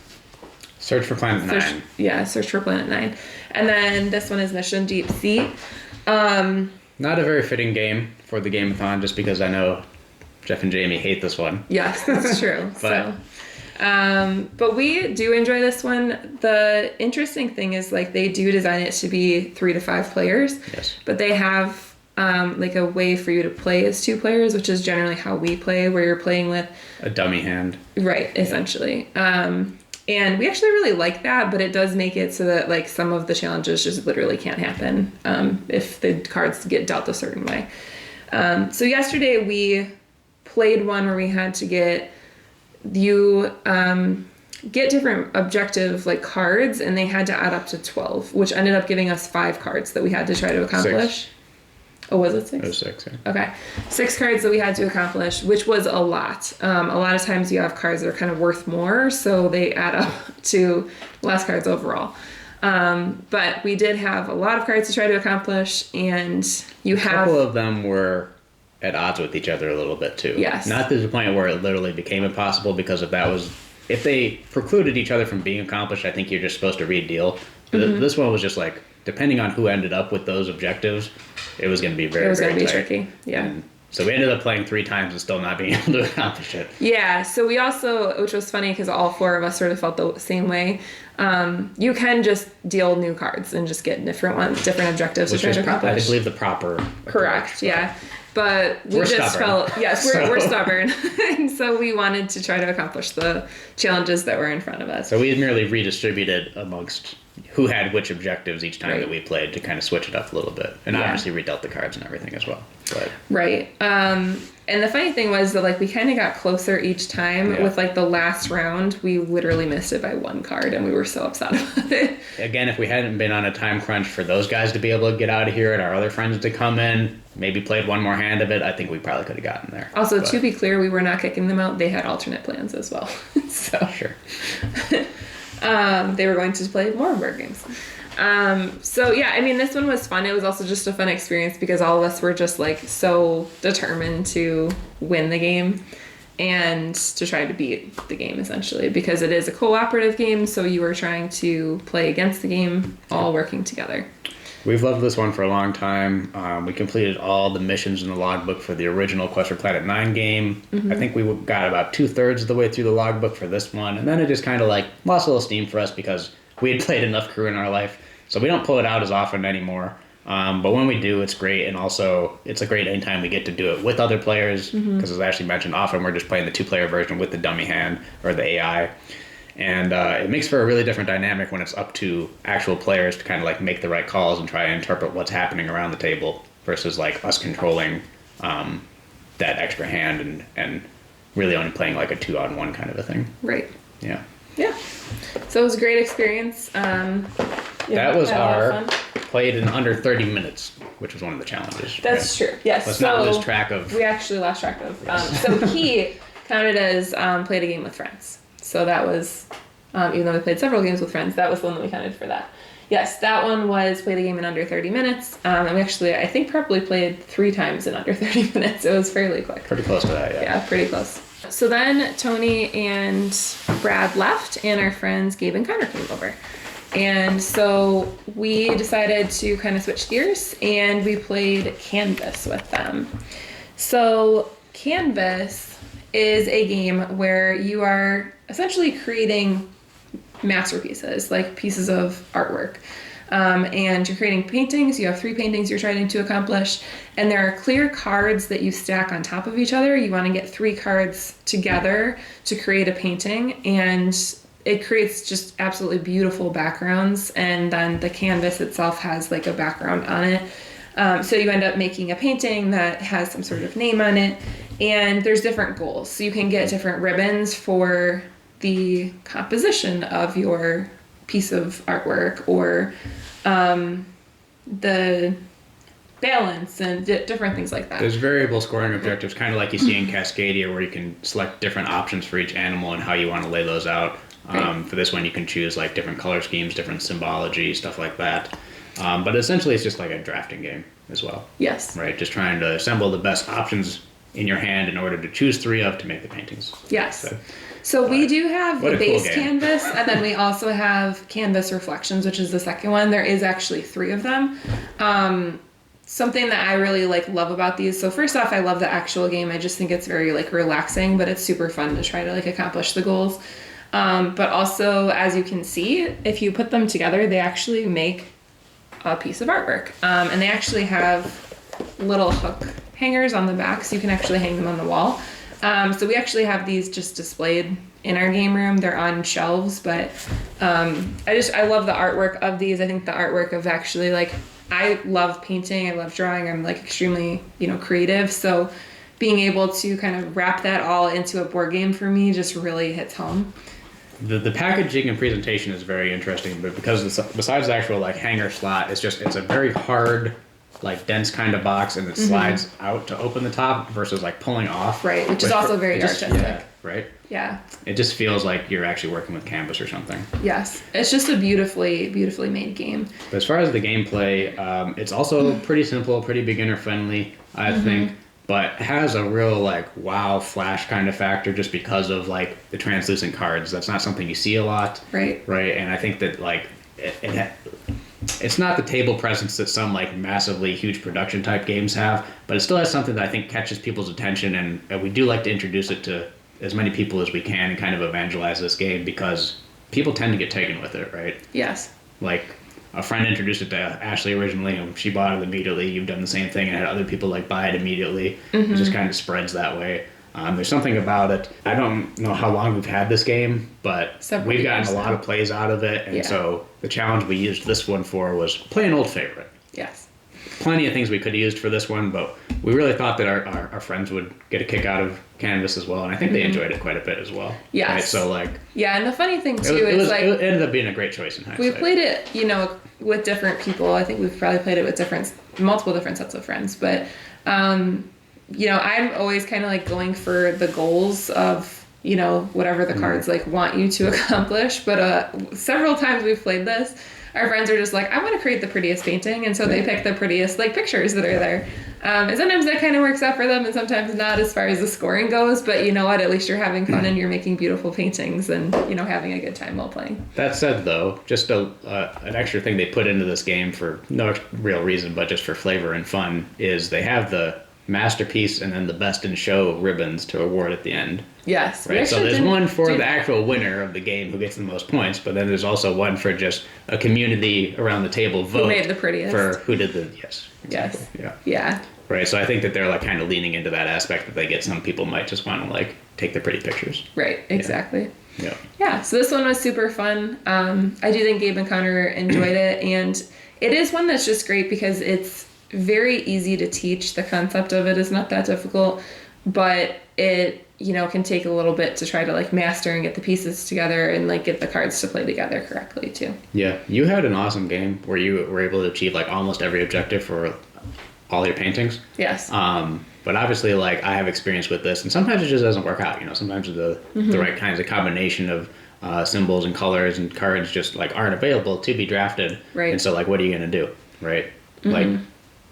Speaker 2: Search for Planet 9.
Speaker 1: Yeah, Search for Planet 9. And then this one is Mission Deep Sea.
Speaker 2: Not a very fitting game for the Game-A-Thon, just because I know Jeff and Jamie hate this one.
Speaker 1: Yes, that's true. But we do enjoy this one. The interesting thing is they do design it to be 3 to 5 players.
Speaker 2: Yes.
Speaker 1: But they have like a way for you to play as 2 players, which is generally how we play, where you're playing with
Speaker 2: a dummy hand.
Speaker 1: Right, essentially. And we actually really like that, but it does make it so that like some of the challenges just literally can't happen if the cards get dealt a certain way. So yesterday we played one where we had to get different objective like cards, and they had to add up to 12, which ended up giving us 5 cards that we had to try to accomplish.
Speaker 2: 6.
Speaker 1: Oh, was it 6?
Speaker 2: It was 6, yeah.
Speaker 1: Okay. 6 cards that we had to accomplish, which was a lot. A lot of times you have cards that are kind of worth more, so they add up to less cards overall. But we did have a lot of cards to try to accomplish, and a
Speaker 2: couple of them were at odds with each other a little bit too.
Speaker 1: Yes.
Speaker 2: Not to the point where it literally became impossible, because if they precluded each other from being accomplished, I think you're just supposed to redeal.
Speaker 1: Mm-hmm.
Speaker 2: This one was just like, depending on who ended up with those objectives, it was going to be very, very tight.
Speaker 1: Tricky. Yeah.
Speaker 2: And so we ended up playing 3 times and still not being able to accomplish it.
Speaker 1: Yeah. So we also, which was funny because all 4 of us sort of felt the same way. You can just deal new cards and just get different objectives to try to accomplish.
Speaker 2: I believe the proper
Speaker 1: Correct.
Speaker 2: approach,
Speaker 1: yeah. But we
Speaker 2: we're
Speaker 1: just
Speaker 2: stubborn.
Speaker 1: felt, yes, we're stubborn. And so we wanted to try to accomplish the challenges that were in front of us.
Speaker 2: So we merely redistributed amongst who had which objectives each time
Speaker 1: Right.
Speaker 2: that we played to kind of switch it up a little bit. And obviously redealt the cards and everything as well. But
Speaker 1: Right. And the funny thing was that like we kind of got closer each time.
Speaker 2: Yeah.
Speaker 1: With like the last round, we literally missed it by 1 card, and we were so upset about it.
Speaker 2: again, if we hadn't been on a time crunch for those guys to be able to get out of here and our other friends to come in, maybe played one more hand of it, I think we probably could have gotten there.
Speaker 1: Also, to be clear, we were not kicking them out. They had alternate plans as well. So
Speaker 2: Sure.
Speaker 1: they were going to play more board games. So yeah, I mean, this one was fun. It was also just a fun experience because all of us were just like so determined to win the game and to try to beat the game essentially, because it is a cooperative game. So you were trying to play against the game, all working together.
Speaker 2: We've loved this one for a long time. We completed all the missions in the logbook for the original Quest for Planet 9 game.
Speaker 1: Mm-hmm.
Speaker 2: I think we got about 2/3 of the way through the logbook for this one. And then it just kind of like lost a little steam for us because we had played enough crew in our life. So we don't pull it out as often anymore. But when we do, it's great. And also, it's a great anytime we get to do it with other players. Because as Ashley mentioned, often we're just playing the 2-player version with the dummy hand or the AI. And it makes for a really different dynamic when it's up to actual players to kind of like make the right calls and try and interpret what's happening around the table versus like us controlling that extra hand and really only playing like a 2-on-1 kind of a thing.
Speaker 1: Right.
Speaker 2: Yeah.
Speaker 1: Yeah. So it was a great experience.
Speaker 2: That was our played in under 30 minutes, which was one of the challenges.
Speaker 1: That's true. Yes.
Speaker 2: Let's
Speaker 1: so
Speaker 2: not lose track of.
Speaker 1: We actually lost track of. So he counted as played a game with friends. So that was, even though we played several games with friends, that was the one that we counted for that. Yes, that one was played a game in under 30 minutes. And we actually, I think, probably played 3 times in under 30 minutes. It was fairly quick.
Speaker 2: Pretty close to that, yeah.
Speaker 1: Yeah, pretty close. So then Tony and Brad left, and our friends Gabe and Connor came over. And so we decided to kind of switch gears, and we played Canvas with them. So Canvas is a game where you are essentially creating masterpieces, like pieces of artwork. And you're creating paintings. You have 3 paintings you're trying to accomplish. And there are clear cards that you stack on top of each other. You want to get 3 cards together to create a painting. And it creates just absolutely beautiful backgrounds. And then the canvas itself has like a background on it. So you end up making a painting that has some sort of name on it. And there's different goals. So you can get different ribbons for the composition of your piece of artwork, or the balance and different things like that.
Speaker 2: There's variable scoring objectives, kind of like you see in Cascadia, where you can select different options for each animal and how you want to lay those out. Right. For this one, you can choose like different color schemes, different symbology, stuff like that. But essentially, it's just like a drafting game as well.
Speaker 1: Yes.
Speaker 2: Right, just trying to assemble the best options in your hand in order to choose 3 of to make the paintings.
Speaker 1: Yes. So we do have the base
Speaker 2: cool
Speaker 1: canvas, and then we also have canvas reflections, which is the second one. There is actually 3 of them. Something that I really love about these. So first off, I love the actual game. I just think it's very relaxing, but it's super fun to try to accomplish the goals. But also, as you can see, if you put them together, they actually make a piece of artwork. And they actually have little hook hangers on the back, so you can actually hang them on the wall. So we actually have these just displayed in our game room. They're on shelves, but I love the artwork of these. I think the artwork of actually, like, I love painting, I love drawing, I'm like extremely, creative. So being able to kind of wrap that all into a board game for me just really hits home.
Speaker 2: The packaging and presentation is very interesting, but because besides the actual like hanger slot, it's a very hard, like dense kind of box, and it slides out to open the top versus like pulling off.
Speaker 1: Right, which is also very artistic.
Speaker 2: Yeah, right?
Speaker 1: Yeah.
Speaker 2: It just feels like you're actually working with canvas or something.
Speaker 1: Yes. It's just a beautifully, beautifully made game.
Speaker 2: But as far as the gameplay, it's also pretty simple, pretty beginner friendly, I think. But has a real like wow flash kind of factor just because of like the translucent cards. That's not something you see a lot.
Speaker 1: Right.
Speaker 2: And I think that like it's not the table presence that some like massively huge production type games have, but it still has something that I think catches people's attention, and we do like to introduce it to as many people as we can and kind of evangelize this game because people tend to get taken with it, right?
Speaker 1: Yes.
Speaker 2: Like a friend introduced it to Ashley originally, and she bought it immediately. You've done the same thing, and had other people like buy it immediately. It just kind of spreads that way. There's something about it. I don't know how long we've had this game, but we've gotten a lot of plays out of it, and so the challenge we used this one for was play an old favorite.
Speaker 1: Yes.
Speaker 2: Plenty of things we could have used for this one, but we really thought that our friends would get a kick out of Canvas as well, and I think they enjoyed it quite a bit as well.
Speaker 1: Yes.
Speaker 2: Right? So like,
Speaker 1: yeah, and the funny thing too is like
Speaker 2: it ended up being a great choice in hindsight.
Speaker 1: We played it, with different people. I think we've probably played it with multiple different sets of friends, but I'm always kind of like going for the goals of whatever the cards like want you to accomplish. But several times we've played this, our friends are just like, I want to create the prettiest painting, and so they pick the prettiest like pictures that are there. And sometimes that kind of works out for them, and sometimes not as far as the scoring goes. But you know what? At least you're having fun and you're making beautiful paintings and having a good time while playing.
Speaker 2: That said, though, just an extra thing they put into this game for no real reason, but just for flavor and fun, is they have the masterpiece and then the best in show ribbons to award at the end.
Speaker 1: Yes.
Speaker 2: Right. So there's one for the actual winner of the game who gets the most points, but then there's also one for just a community around the table vote.
Speaker 1: Who made the prettiest?
Speaker 2: For who did the
Speaker 1: Yes.
Speaker 2: Yeah.
Speaker 1: Yeah.
Speaker 2: Right. So I think that they're like kind of leaning into that aspect that they get. Some people might just want to like take the pretty pictures.
Speaker 1: Right. Exactly.
Speaker 2: Yeah.
Speaker 1: Yeah. So this one was super fun. I do think Gabe and Connor enjoyed it, and it is one that's just great because it's very easy to teach. The concept of it is not that difficult, but it can take a little bit to try to like master and get the pieces together and like get the cards to play together correctly too. Yeah,
Speaker 2: you had an awesome game where you were able to achieve like almost every objective for all your paintings.
Speaker 1: Yes.
Speaker 2: But obviously, like I have experience with this, and sometimes it just doesn't work out. Sometimes the right kinds of combination of symbols and colors and cards just like aren't available to be drafted.
Speaker 1: Right.
Speaker 2: And so like, what are you gonna do? Right. Like,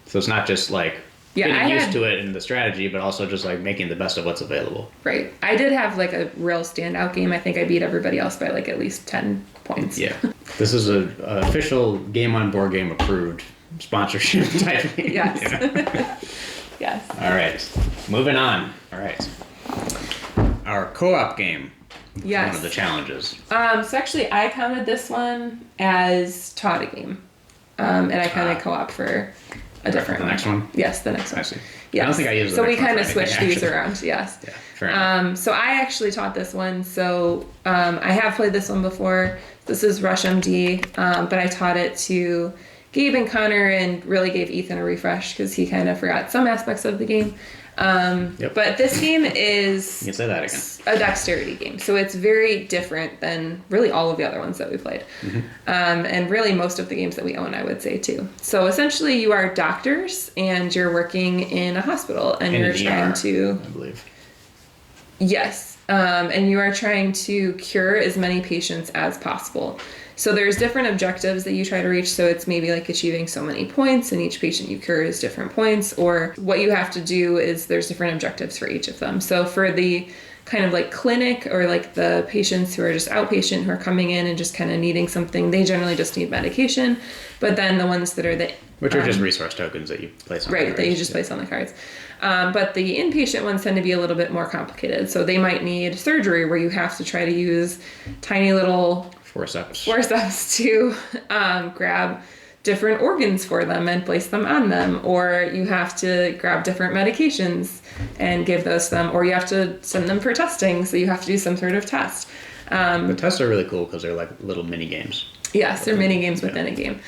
Speaker 2: so it's not just like getting used to it in the strategy, but also just like making the best of what's available.
Speaker 1: Right. I did have like a real standout game. I think I beat everybody else by like at least 10 points.
Speaker 2: Yeah. This is a official Game on Board Game approved sponsorship type game.
Speaker 1: Yes.
Speaker 2: Yeah.
Speaker 1: Yes.
Speaker 2: All right. Moving on. All right. Our co-op game.
Speaker 1: Yes.
Speaker 2: One of the challenges.
Speaker 1: So actually I counted this one as taught a game. And I counted co-op for a different
Speaker 2: one. The next one?
Speaker 1: Yes, the next one.
Speaker 2: I see.
Speaker 1: Yes.
Speaker 2: I don't think I used the
Speaker 1: So
Speaker 2: next
Speaker 1: we
Speaker 2: one
Speaker 1: kind of
Speaker 2: for anything,
Speaker 1: switched these
Speaker 2: actually.
Speaker 1: around, yes.
Speaker 2: Yeah, fair enough.
Speaker 1: So I actually taught this one. So I have played this one before. This is Rush MD, but I taught it to Gabe and Connor and really gave Ethan a refresh because he kind of forgot some aspects of the game. But this game is
Speaker 2: You can say that again.
Speaker 1: a dexterity game. So it's very different than really all of the other ones that we played. And really most of the games that we own, I would say too. So essentially you are doctors and you're working in a hospital and you're trying to...
Speaker 2: I believe.
Speaker 1: Yes. And you are trying to cure as many patients as possible. So there's different objectives that you try to reach. So it's maybe like achieving so many points and each patient you cure is different points, or what you have to do is there's different objectives for each of them. So for the kind of like clinic or like the patients who are just outpatient who are coming in and just kind of needing something, they generally just need medication. But then the ones that are the...
Speaker 2: Which are just resource tokens that you place on the cards.
Speaker 1: Right, that you just place on the cards. But the inpatient ones tend to be a little bit more complicated. So they might need surgery where you have to try to use tiny little...
Speaker 2: Forceps
Speaker 1: to grab different organs for them and place them on them, or you have to grab different medications and give those to them, or you have to send them for testing, so you have to do some sort of test.
Speaker 2: The tests are really cool because they're like little mini games.
Speaker 1: Yes, they're mini games within a game.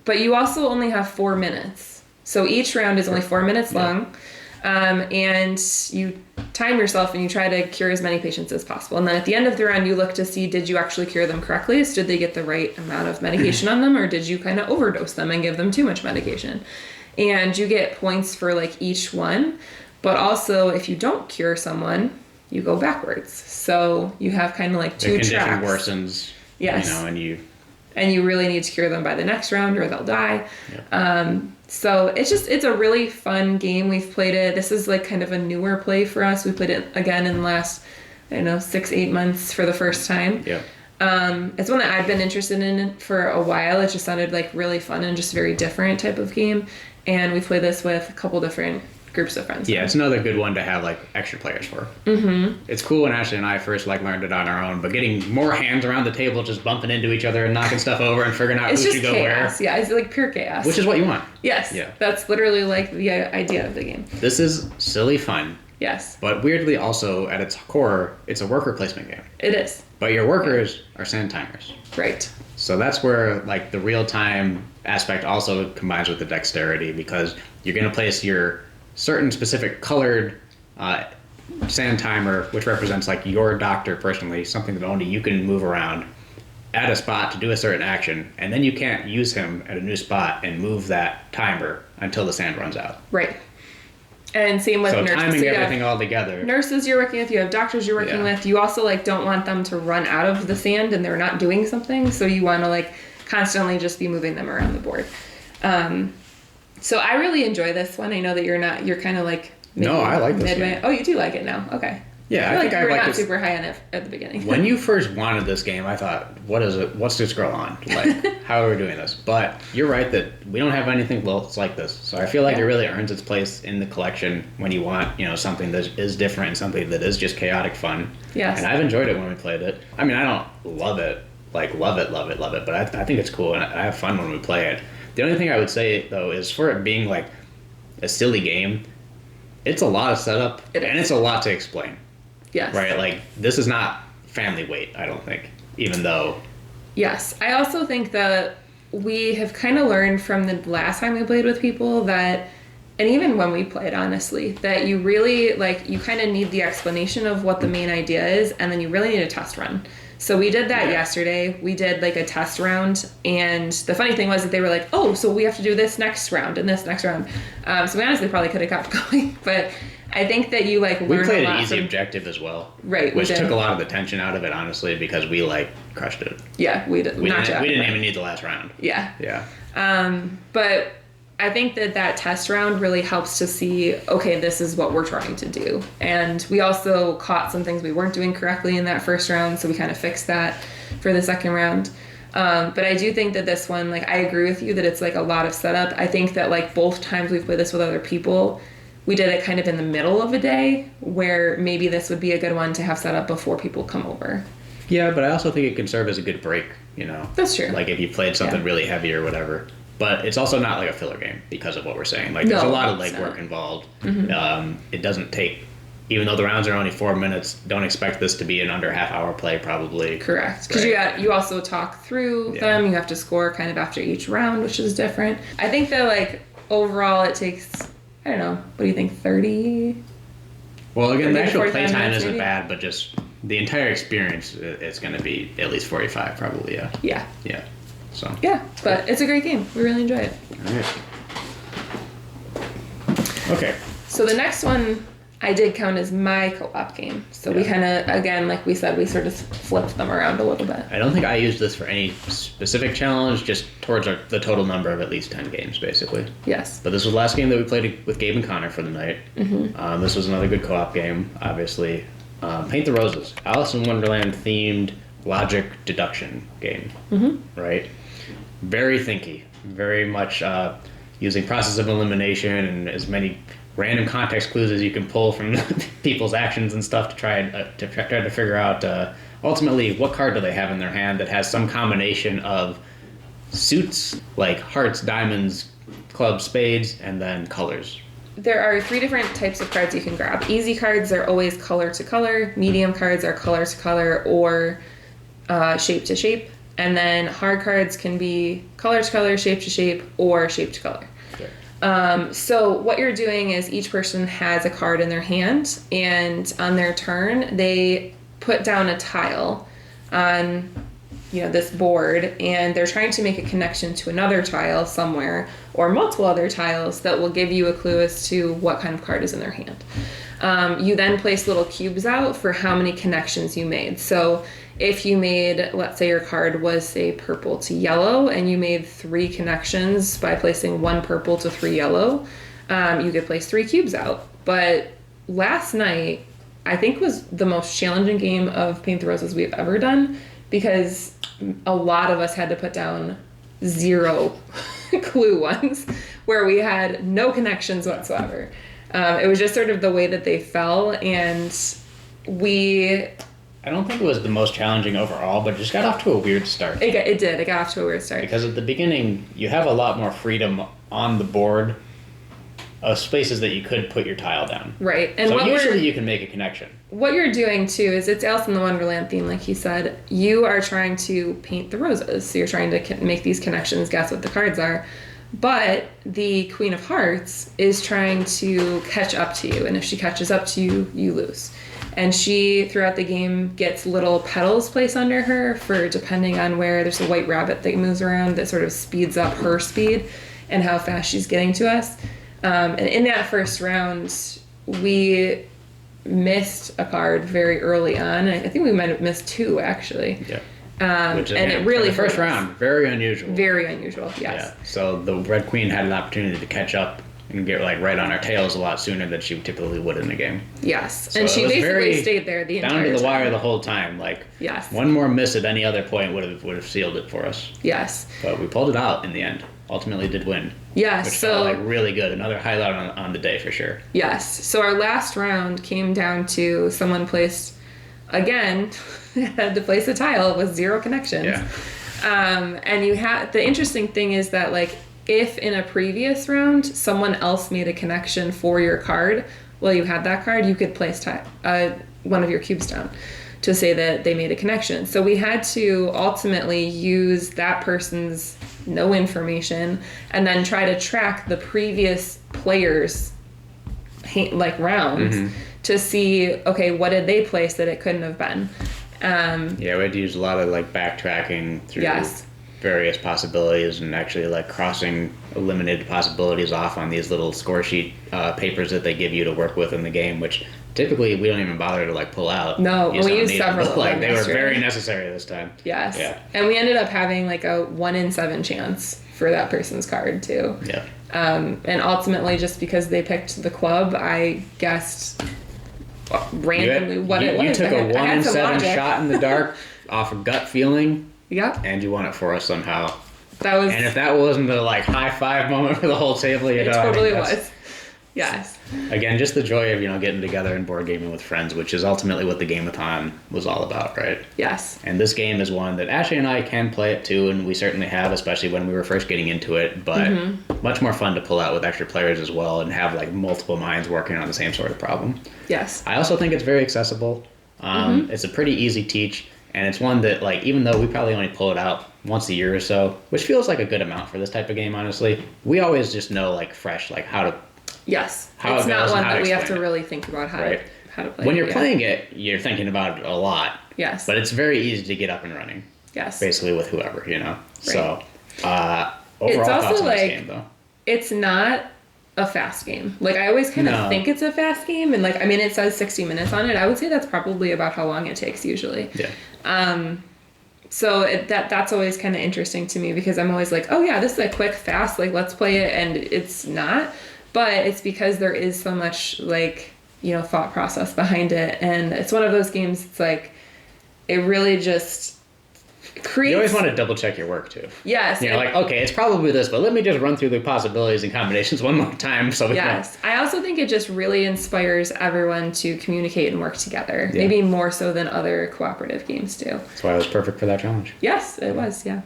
Speaker 1: But you also only have 4 minutes. So each round is only 4 minutes long. And you time yourself and you try to cure as many patients as possible. And then at the end of the round, you look to see, did you actually cure them correctly? So did they get the right amount of medication on them, or did you kind of overdose them and give them too much medication? And you get points for like each one. But also, if you don't cure someone, you go backwards. So you have kind of like two tracks.
Speaker 2: The condition worsens.
Speaker 1: Yes. And you really need to cure them by the next round or they'll die. Yep. So it's a really fun game. We've played it. This is like kind of a newer play for us. We played it again in the last, 6-8 months for the first time.
Speaker 2: Yeah.
Speaker 1: It's one that I've been interested in for a while. It just sounded like really fun and just very different type of game. And we played this with a couple different groups of friends.
Speaker 2: Yeah, it's another good one to have like extra players for.
Speaker 1: Mm-hmm.
Speaker 2: It's cool when Ashley and I first learned it on our own, but getting more hands around the table, just bumping into each other and knocking stuff over and figuring out who should go
Speaker 1: chaos.
Speaker 2: where.
Speaker 1: Yeah, it's like pure chaos.
Speaker 2: Which is what you want.
Speaker 1: Yes.
Speaker 2: Yeah.
Speaker 1: That's literally like the idea of the game.
Speaker 2: This is silly fun.
Speaker 1: Yes.
Speaker 2: But weirdly also at its core, it's a worker placement game.
Speaker 1: It is.
Speaker 2: But your workers are sand timers.
Speaker 1: Right.
Speaker 2: So that's where like the real time aspect also combines with the dexterity, because you're going to place your certain specific colored sand timer, which represents like your doctor personally, something that only you can move around at a spot to do a certain action, and then you can't use him at a new spot and move that timer until the sand runs out.
Speaker 1: Right. And same with nurses.
Speaker 2: Timing everything all together.
Speaker 1: Nurses you're working with, you have doctors you're working with. You also don't want them to run out of the sand and they're not doing something, so you want to constantly just be moving them around the board. So I really enjoy this one. I know that you're kind of
Speaker 2: no, I like this
Speaker 1: midway.
Speaker 2: game.
Speaker 1: Oh, you do like it now. Okay.
Speaker 2: Yeah,
Speaker 1: I think
Speaker 2: I like
Speaker 1: not
Speaker 2: this.
Speaker 1: super high on it at the beginning.
Speaker 2: When you first wanted this game, I thought, what is it? What's this girl on? How are we doing this? But you're right that we don't have anything else like this. So I feel like it really earns its place in the collection when you want, something that is different and something that is just chaotic fun.
Speaker 1: Yes.
Speaker 2: And I've enjoyed it when we played it. I mean, I don't love it, love it, but I think it's cool and I have fun when we play it. The only thing I would say, though, is for it being a silly game, it's a lot of setup and it's a lot to explain.
Speaker 1: Yes.
Speaker 2: Right? This is not family weight, I don't think, even though...
Speaker 1: Yes. I also think that we have kind of learned from the last time we played with people that, and even when we played, honestly, that you really, you kind of need the explanation of what the main idea is, and then you really need a test run. So we did that yesterday. We did a test round, and the funny thing was that they were like, oh, so we have to do this next round and this next round. So we honestly probably could have kept going, but I think that you learn a lot.
Speaker 2: We played an easy objective as well.
Speaker 1: Right.
Speaker 2: Which took a lot of the tension out of it, honestly, because we crushed it.
Speaker 1: Yeah, we did.
Speaker 2: We didn't even need the last round.
Speaker 1: Yeah.
Speaker 2: Yeah.
Speaker 1: But I think that test round really helps to see, okay, this is what we're trying to do. And we also caught some things we weren't doing correctly in that first round, so we kind of fixed that for the second round. But I do think that this one, I agree with you that it's a lot of setup. I think that both times we've played this with other people, we did it kind of in the middle of a day, where maybe this would be a good one to have set up before people come over.
Speaker 2: Yeah, but I also think it can serve as a good break,
Speaker 1: That's true.
Speaker 2: If you played something really heavy or whatever. But it's also not a filler game because of what we're saying. There's a lot of legwork involved. Mm-hmm. It doesn't take, even though the rounds are only 4 minutes, don't expect this to be an under half-hour play probably.
Speaker 1: Correct. Because you also talk through them. You have to score kind of after each round, which is different. I think that overall it takes, I don't know, what do you think, 30?
Speaker 2: Well, again, the actual playtime isn't bad, but just the entire experience, it's going to be at least 45 probably, yeah.
Speaker 1: Yeah.
Speaker 2: Yeah. So.
Speaker 1: Yeah, but it's a great game. We really enjoy it.
Speaker 2: All right. Okay.
Speaker 1: So the next one I did count as my co-op game. So we kind of, again, like we said, we sort of flipped them around a little bit.
Speaker 2: I don't think I used this for any specific challenge, just towards the total number of at least 10 games, basically.
Speaker 1: Yes.
Speaker 2: But this was the last game that we played with Gabe and Connor for the night.
Speaker 1: Mm-hmm.
Speaker 2: This was another good co-op game, obviously. Paint the Roses. Alice in Wonderland themed logic deduction game.
Speaker 1: Mm-hmm.
Speaker 2: Right? Very thinky. Very much using process of elimination and as many random context clues as you can pull from people's actions and stuff to try to figure out ultimately what card do they have in their hand that has some combination of suits, like hearts, diamonds, clubs, spades, and then colors.
Speaker 1: There are 3 different types of cards you can grab. Easy cards are always color to color. Medium cards are color to color or shape to shape. And then hard cards can be color to color, shape to shape, or shape to color. Okay. So what you're doing is each person has a card in their hand, and on their turn, they put down a tile on this board, and they're trying to make a connection to another tile somewhere or multiple other tiles that will give you a clue as to what kind of card is in their hand. You then place little cubes out for how many connections you made. So if you made, let's say your card was, say, purple to yellow, and you made 3 connections by placing 1 purple to 3 yellow, you could place 3 cubes out. But last night, I think, was the most challenging game of Paint the Roses we've ever done, because a lot of us had to put down 0 clue ones where we had no connections whatsoever. It was just sort of the way that they fell, and
Speaker 2: I don't think it was the most challenging overall, but it just got off to a weird start.
Speaker 1: It did. It got off to a weird start.
Speaker 2: Because at the beginning, you have a lot more freedom on the board of spaces that you could put your tile down.
Speaker 1: Right.
Speaker 2: And so usually you can make a connection.
Speaker 1: What you're doing, too, is it's Alice in the Wonderland theme, like he said. You are trying to paint the roses. So you're trying to make these connections, guess what the cards are. But the Queen of Hearts is trying to catch up to you. And if she catches up to you, you lose. And she, throughout the game, gets little petals placed under her for depending on where there's a white rabbit that moves around that sort of speeds up her speed and how fast she's getting to us. And in that first round, we missed a card very early on. I think we might have missed 2, actually. Yeah.
Speaker 2: And it really first round, very unusual.
Speaker 1: Very unusual, yes.
Speaker 2: Yeah. So the Red Queen had an opportunity to catch up and get right on our tails a lot sooner than she typically would in the game.
Speaker 1: Yes, so and she basically stayed there the entire time.
Speaker 2: Down to the wire the whole time.
Speaker 1: Yes.
Speaker 2: One more miss at any other point would have sealed it for us.
Speaker 1: Yes.
Speaker 2: But we pulled it out in the end. Ultimately did win.
Speaker 1: Yes.
Speaker 2: Which felt really good. Another highlight on the day for sure.
Speaker 1: Yes. So our last round came down to someone placed, again, had to place a tile with 0 connections. Yeah. And you had, the interesting thing is that if in a previous round someone else made a connection for your card, well, you had that card, you could place one of your cubes down to say that they made a connection. So we had to ultimately use that person's no information and then try to track the previous players' rounds to see, okay, what did they place that it couldn't have been.
Speaker 2: We had to use a lot of backtracking through various possibilities and actually crossing eliminated possibilities off on these little score sheet papers that they give you to work with in the game, which typically we don't even bother to pull out.
Speaker 1: No, we used several.
Speaker 2: They were very necessary this time.
Speaker 1: Yes. Yeah. And we ended up having a 1 in 7 chance for that person's card too.
Speaker 2: Yeah.
Speaker 1: And ultimately, just because they picked the club, I guessed randomly what it was.
Speaker 2: You took a 1 in 7 shot in the dark off a gut feeling.
Speaker 1: Yep.
Speaker 2: And you won it for us somehow.
Speaker 1: That was.
Speaker 2: And if that wasn't the high five moment for the whole table,
Speaker 1: it totally was. Yes.
Speaker 2: Again, just the joy of getting together and board gaming with friends, which is ultimately what the Game-A-Thon was all about, right?
Speaker 1: Yes.
Speaker 2: And this game is one that Ashley and I can play it too, and we certainly have, especially when we were first getting into it. But much more fun to pull out with extra players as well, and have multiple minds working on the same sort of problem.
Speaker 1: Yes.
Speaker 2: I also think it's very accessible. It's a pretty easy teach. And it's one that, even though we probably only pull it out once a year or so, which feels like a good amount for this type of game, honestly, we always just know, fresh, how to...
Speaker 1: Yes. It's not one that we have to really think about how to play.
Speaker 2: When you're playing it, you're thinking about it a lot.
Speaker 1: Yes.
Speaker 2: But it's very easy to get up and running.
Speaker 1: Yes.
Speaker 2: Basically with whoever, Right. So, overall
Speaker 1: it's also
Speaker 2: thoughts on this game, though.
Speaker 1: It's not a fast game. I always kind of think it's a fast game, and it says 60 minutes on it. I would say that's probably about how long it takes usually.
Speaker 2: Yeah.
Speaker 1: So that's always kind of interesting to me, because I'm always oh yeah, this is a quick, fast, let's play it, and it's not. But it's because there is so much thought process behind it, and it's one of those games. It's it really just creates.
Speaker 2: You always want to double check your work too.
Speaker 1: Yes.
Speaker 2: You're okay, it's probably this, but let me just run through the possibilities and combinations one more time. So
Speaker 1: yes, I also think it just really inspires everyone to communicate and work together. Yeah. Maybe more so than other cooperative games do.
Speaker 2: That's why it was perfect for that challenge.
Speaker 1: Yes, it was. Yeah.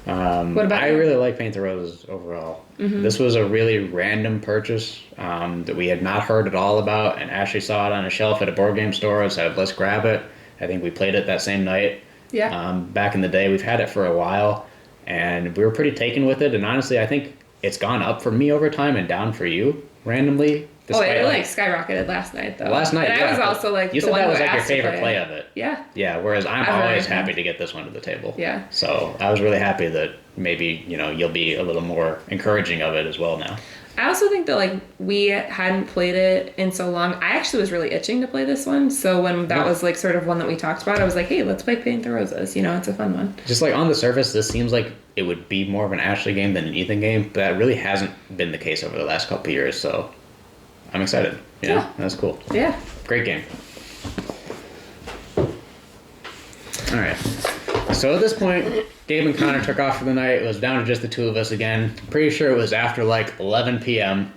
Speaker 1: What about
Speaker 2: I
Speaker 1: you?
Speaker 2: really like Paint the Roses overall. This was a really random purchase that we had not heard at all about, and Ashley saw it on a shelf at a board game store and said, let's grab it. I think we played it that same night.
Speaker 1: Yeah.
Speaker 2: Back in the day, we've had it for a while, and we were pretty taken with it, and honestly, I think it's gone up for me over time and down for you randomly.
Speaker 1: Oh, it like skyrocketed last night though.
Speaker 2: Last night,
Speaker 1: and
Speaker 2: yeah,
Speaker 1: I was also like
Speaker 2: you
Speaker 1: the
Speaker 2: said
Speaker 1: one
Speaker 2: that
Speaker 1: who
Speaker 2: was like your
Speaker 1: asked to
Speaker 2: favorite play of it.
Speaker 1: Yeah.
Speaker 2: Yeah, whereas I'm
Speaker 1: I've really
Speaker 2: always
Speaker 1: enjoyed
Speaker 2: happy
Speaker 1: it.
Speaker 2: to get this one to the table.
Speaker 1: Yeah.
Speaker 2: So I was really happy that maybe, you'll be a little more encouraging of it as well now.
Speaker 1: I also think that like we hadn't played it in so long. I actually was really itching to play this one. So when that was like sort of one that we talked about, I was like, hey, let's play Paint the Roses. It's a fun one.
Speaker 2: Just like on the surface, this seems like it would be more of an Ashley game than an Ethan game, but that really hasn't been the case over the last couple of years. So I'm excited.
Speaker 1: Yeah.
Speaker 2: That's cool.
Speaker 1: Yeah.
Speaker 2: Great game. All right. So at this point, Gabe and Connor took off for the night. It was down to just the two of us again. Pretty sure it was after like 11 p.m.,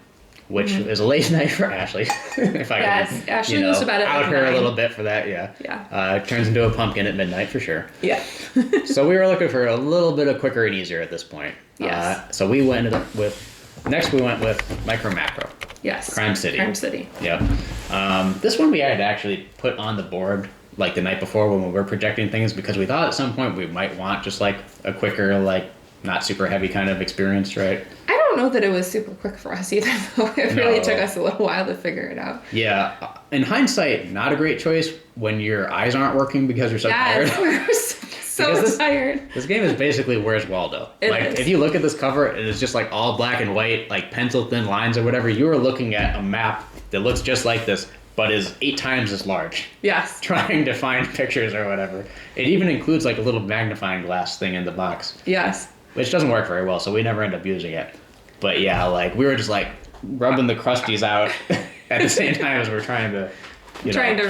Speaker 2: which is a late night for Ashley. If I can,
Speaker 1: Ashley goes to bed at
Speaker 2: out
Speaker 1: like
Speaker 2: her
Speaker 1: 9.
Speaker 2: a little bit for that, yeah.
Speaker 1: Yeah.
Speaker 2: It turns into a pumpkin at midnight for sure.
Speaker 1: Yeah.
Speaker 2: So we were looking for a little bit of quicker and easier at this point.
Speaker 1: Yes.
Speaker 2: So we went with Micro Macro.
Speaker 1: Yes.
Speaker 2: Crime City.
Speaker 1: Crime City.
Speaker 2: Yep. This one we had actually put on the board like the night before when we were projecting things because we thought at some point we might want just like a quicker, like not super heavy kind of experience, right?
Speaker 1: I don't know that it was super quick for us either, though. It really took us a little while to figure it out.
Speaker 2: Yeah. In hindsight, not a great choice when your eyes aren't working because you're so tired.
Speaker 1: We were so tired.
Speaker 2: This game is basically Where's Waldo.
Speaker 1: It
Speaker 2: like,
Speaker 1: is.
Speaker 2: if you look at this cover, it is just like all black and white, like pencil thin lines or whatever. You are looking at a map that looks just like this, but is 8 times as large.
Speaker 1: Yes.
Speaker 2: Trying to find pictures or whatever. It even includes like a little magnifying glass thing in the box.
Speaker 1: Yes.
Speaker 2: Which doesn't work very well, so we never end up using it. But yeah, like we were just like rubbing the crusties out at the same time as we're trying to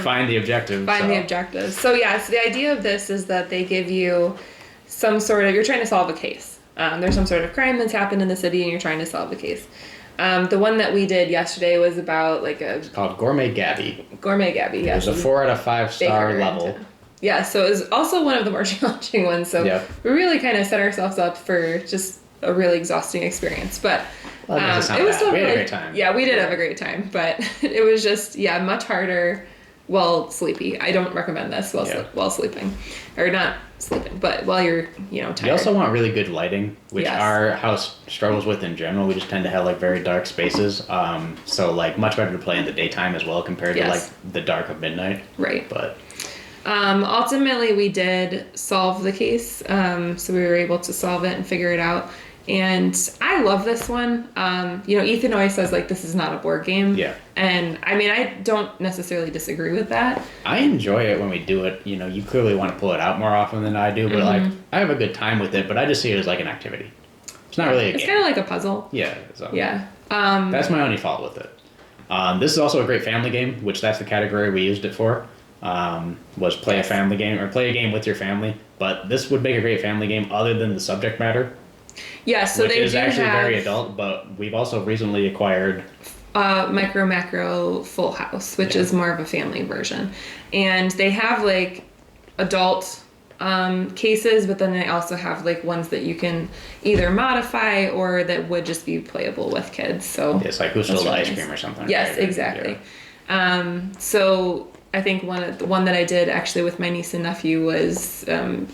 Speaker 2: find the objective.
Speaker 1: The objectives. So yes, the idea of this is that they give you some sort of, you're trying to solve a case. There's some sort of crime that's happened in the city and you're trying to solve the case. The one that we did yesterday was about like
Speaker 2: It's called Gourmet Gabby.
Speaker 1: Gourmet Gabby, yes.
Speaker 2: It was a 4 out of 5 star level.
Speaker 1: Yeah, so it was also one of the more challenging ones. So we really kind of set ourselves up for just a really exhausting experience. But it was still
Speaker 2: we
Speaker 1: really,
Speaker 2: had a great time.
Speaker 1: Yeah, we did have a great time. But it was just, much harder while sleepy. I don't recommend this while sleeping. Or not sleeping, but while you're, tired.
Speaker 2: You also want really good lighting, which our house struggles with in general. We just tend to have like very dark spaces. So like much better to play in the daytime as well compared to like the dark of midnight.
Speaker 1: Right.
Speaker 2: But
Speaker 1: ultimately we did solve the case. So we were able to solve it and figure it out. And I love this one. Ethan always says like this is not a board game.
Speaker 2: Yeah.
Speaker 1: And I mean I don't necessarily disagree with that.
Speaker 2: I enjoy it when we do it. You clearly want to pull it out more often than I do, but like I have a good time with it, but I just see it as like an activity. It's not really a game.
Speaker 1: It's kind of like a puzzle.
Speaker 2: Yeah. So
Speaker 1: Yeah.
Speaker 2: that's my only fault with it. This is also a great family game, which that's the category we used it for. Was play a family game or play a game with your family, but this would make a great family game other than the subject matter.
Speaker 1: Yeah, so
Speaker 2: which
Speaker 1: they
Speaker 2: is
Speaker 1: do
Speaker 2: actually
Speaker 1: have
Speaker 2: very adult, but we've also recently acquired
Speaker 1: Micro Macro Full House, which is more of a family version. And they have like adult cases, but then they also have like ones that you can either modify or that would just be playable with kids. So
Speaker 2: it's like who stole the ice cream or something.
Speaker 1: Yes,
Speaker 2: right?
Speaker 1: exactly. Yeah. So I think the one that I did actually with my niece and nephew was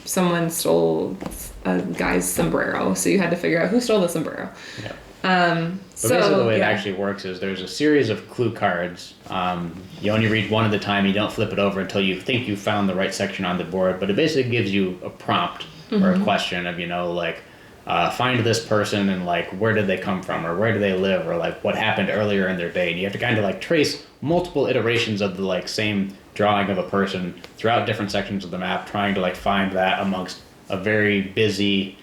Speaker 1: someone stole a guy's sombrero, so you had to figure out who stole the sombrero.
Speaker 2: Yeah.
Speaker 1: So
Speaker 2: basically the way it actually works is there's a series of clue cards. You only read one at a time. You don't flip it over until you think you found the right section on the board. But it basically gives you a prompt or a question of find this person and like where did they come from or where do they live or like what happened earlier in their day. And you have to kind of like trace multiple iterations of the like same drawing of a person throughout different sections of the map, trying to like find that amongst a very busy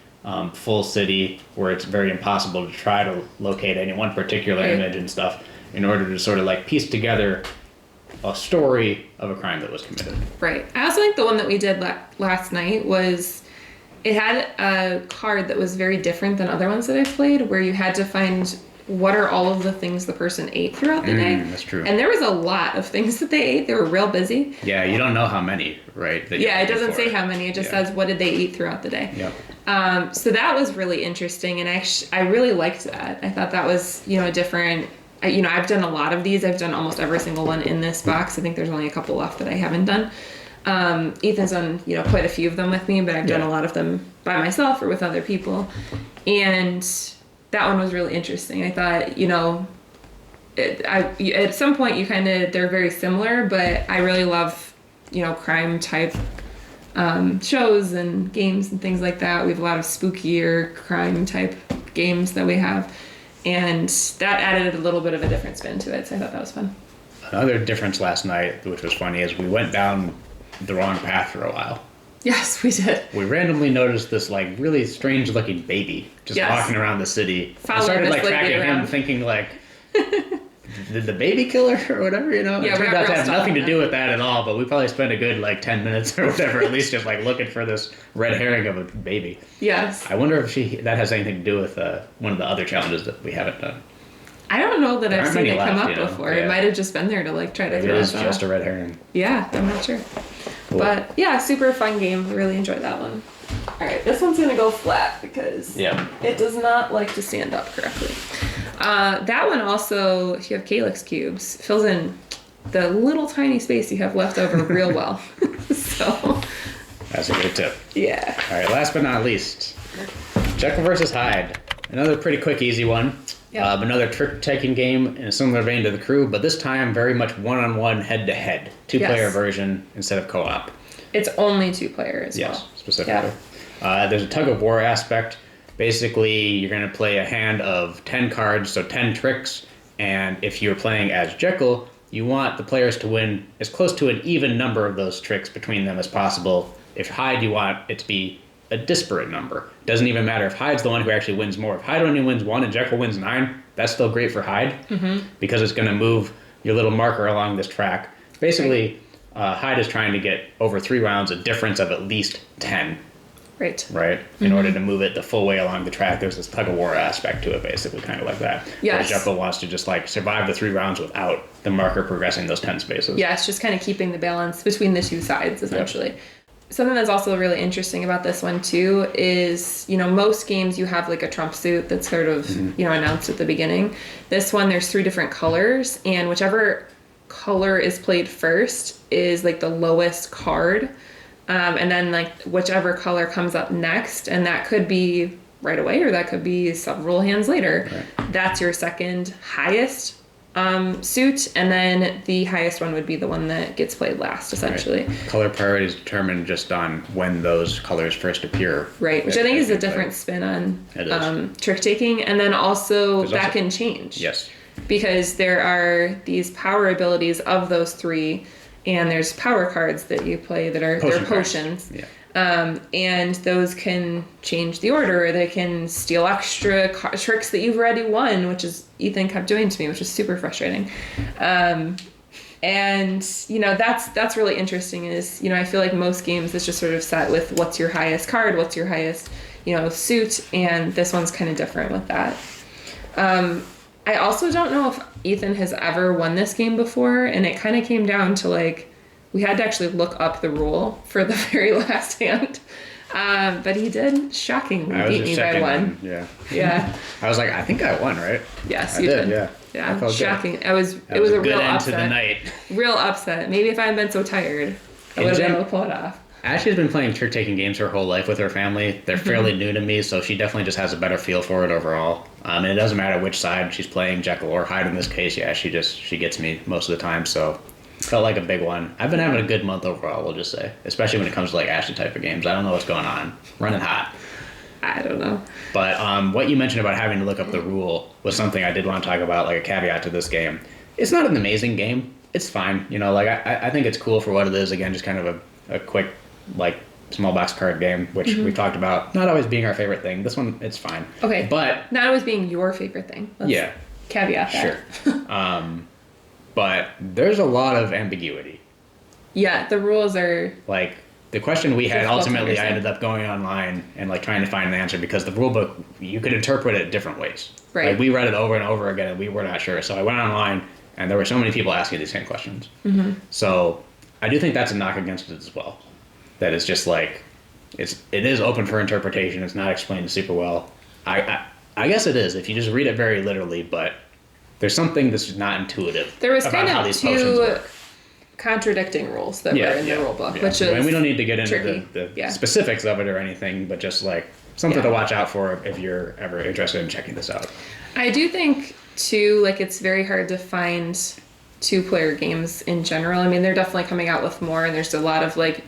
Speaker 2: full city where it's very impossible to try to locate any one particular image and stuff in order to sort of like piece together a story of a crime that was committed.
Speaker 1: Right. I also think the one that we did last night was, it had a card that was very different than other ones that I've played, where you had to find what are all of the things the person ate throughout the day.
Speaker 2: That's true.
Speaker 1: And there was a lot of things that they ate. They were real busy.
Speaker 2: Yeah, you don't know how many, right?
Speaker 1: It doesn't say how many. It just says what did they eat throughout the day.
Speaker 2: Yep.
Speaker 1: So that was really interesting, and I really liked that. I thought that was, a different... I've done a lot of these. I've done almost every single one in this box. I think there's only a couple left that I haven't done. Ethan's done, quite a few of them with me, but I've done a lot of them by myself or with other people. And that one was really interesting. I thought, at some point they're very similar, but I really love, crime type shows and games and things like that. We have a lot of spookier crime type games that we have. And that added a little bit of a different spin to it, so I thought that was fun.
Speaker 2: Another difference last night, which was funny, is we went down the wrong path for a while.
Speaker 1: Yes, we did.
Speaker 2: We randomly noticed this really strange looking baby just walking around the city. I started tracking him, thinking did the baby kill her or whatever, It turned out to have nothing to do with that at all, but we probably spent a good 10 minutes or whatever, at least just looking for this red herring of a baby.
Speaker 1: Yes.
Speaker 2: I wonder if that has anything to do with one of the other challenges that we haven't done.
Speaker 1: I don't know that I've seen it come up before.
Speaker 2: Yeah.
Speaker 1: It might have just been there to try to throw
Speaker 2: it is just a red herring.
Speaker 1: Yeah, I'm not sure.
Speaker 2: Cool.
Speaker 1: But yeah, super fun game. Really enjoyed that one. All right, this one's gonna go flat because it does not like to stand up correctly. That one also, if you have calyx cubes, fills in the little tiny space you have left over real well. So
Speaker 2: that's a good tip.
Speaker 1: Yeah.
Speaker 2: All right, last but not least, Jekyll versus Hyde. Another pretty quick, easy one.
Speaker 1: Yep.
Speaker 2: Another trick-taking game in a similar vein to The Crew, but this time very much one-on-one, head-to-head. Two-player version instead of co-op.
Speaker 1: It's only two-player as well.
Speaker 2: Yes, specifically. Yeah. There's a tug-of-war aspect. Basically, you're going to play a hand of 10 cards, so 10 tricks, and if you're playing as Jekyll, you want the players to win as close to an even number of those tricks between them as possible. If Hyde, you want it to be a disparate number. Doesn't even matter if Hyde's the one who actually wins more. If Hyde only wins 1 and Jekyll wins 9, that's still great for Hyde because it's going to move your little marker along this track. Basically, Hyde is trying to get over 3 rounds a difference of at least 10. Right? In order to move it the full way along the track, there's this tug-of-war aspect to it, basically, kind of like that.
Speaker 1: Yes.
Speaker 2: Where Jekyll wants to just survive the 3 rounds without the marker progressing those 10 spaces.
Speaker 1: Yeah, it's just kind of keeping the balance between the two sides, essentially. Yep. Something that's also really interesting about this one, too, is, most games you have a trump suit that's sort of, announced at the beginning. This one, there's 3 different colors, and whichever color is played first is, the lowest card. And then, whichever color comes up next, and that could be right away, or that could be several hands later. Right. That's your second highest suit, and then the highest one would be the one that gets played last, essentially.
Speaker 2: Right. Color priority is determined just on when those colors first appear.
Speaker 1: Right, which I think is a different spin on trick-taking, and then also that can change.
Speaker 2: Yes.
Speaker 1: Because there are these power abilities of those 3, and there's power cards that you play that are potions. Yeah. And those can change the order, or they can steal extra tricks that you've already won, which is Ethan kept doing to me, which is super frustrating. And that's really interesting. Is I feel like most games it's just sort of set with what's your highest card, what's your highest suit, and this one's kind of different with that. I also don't know if Ethan has ever won this game before, and it kind of came down to we had to actually look up the rule for the very last hand. But he did shockingly beat me by 1. Yeah.
Speaker 2: I was I think I won, right?
Speaker 1: Yes, you did.
Speaker 2: Yeah.
Speaker 1: Yeah, shocking.
Speaker 2: Good.
Speaker 1: It was a real
Speaker 2: end
Speaker 1: upset.
Speaker 2: To the night.
Speaker 1: Real upset. Maybe if I hadn't been so tired, I would have been able to pull it off.
Speaker 2: Ashley's been playing trick-taking games her whole life with her family. They're fairly new to me, so she definitely just has a better feel for it overall. And it doesn't matter which side she's playing, Jekyll or Hyde in this case. Yeah, she gets me most of the time, so felt like a big one. I've been having a good month overall, we'll just say. Especially when it comes to Ashley type of games. I don't know what's going on. Running hot.
Speaker 1: I don't know.
Speaker 2: But what you mentioned about having to look up the rule was something I did want to talk about, a caveat to this game. It's not an amazing game. It's fine. I think it's cool for what it is. Again, just kind of a quick, small box card game, which we talked about not always being our favorite thing. This one, it's fine.
Speaker 1: Okay.
Speaker 2: But
Speaker 1: not always being your favorite thing. Let's caveat that.
Speaker 2: Sure. But there's a lot of ambiguity.
Speaker 1: Yeah, the rules are...
Speaker 2: the question we had,
Speaker 1: difficult to
Speaker 2: ultimately, I
Speaker 1: understand.
Speaker 2: ended up going online and like trying to find an answer because the rule book, you could interpret it different ways.
Speaker 1: Right.
Speaker 2: Like we read it over and over again and we were not sure. So I went online and there were so many people asking these same questions. So I do think that's a knock against it as well. That it's just like, it is open for interpretation. It's not explained super well. I guess it is if you just read it very literally, but there's something that's not intuitive.
Speaker 1: There was
Speaker 2: about
Speaker 1: kind
Speaker 2: how
Speaker 1: of
Speaker 2: these potions
Speaker 1: two
Speaker 2: work.
Speaker 1: contradicting rules that were in the rule book, which is
Speaker 2: And we don't need to get into
Speaker 1: tricky.
Speaker 2: the specifics of it or anything, but just like something to watch out for if you're ever interested in checking this out.
Speaker 1: I do think too, like it's very hard to find 2-player games in general. I mean, they're definitely coming out with more, and there's a lot of like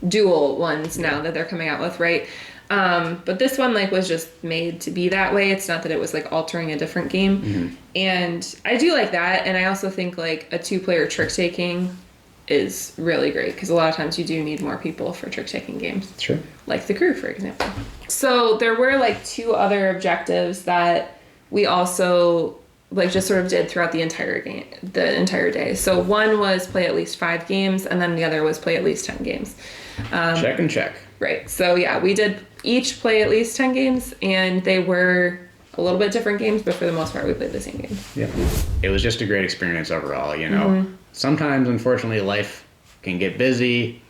Speaker 1: dual ones now that they're coming out with, right? But this one like was just made to be that way. It's not that it was like altering a different game. And I do like that. And I also think like a 2-player trick taking is really great because a lot of times you do need more people for trick taking games.
Speaker 2: Sure.
Speaker 1: Like the crew, for example. So there were like 2 other objectives that we also like just sort of did throughout the entire day. So one was play at least 5 games, and then the other was play at least 10 games.
Speaker 2: Check and check.
Speaker 1: Right. So yeah, we did each play at least 10 games, and they were a little bit different games, but for the most part, we played the same games.
Speaker 2: Yeah. It was just a great experience overall, you know. Sometimes, unfortunately, life can get busy.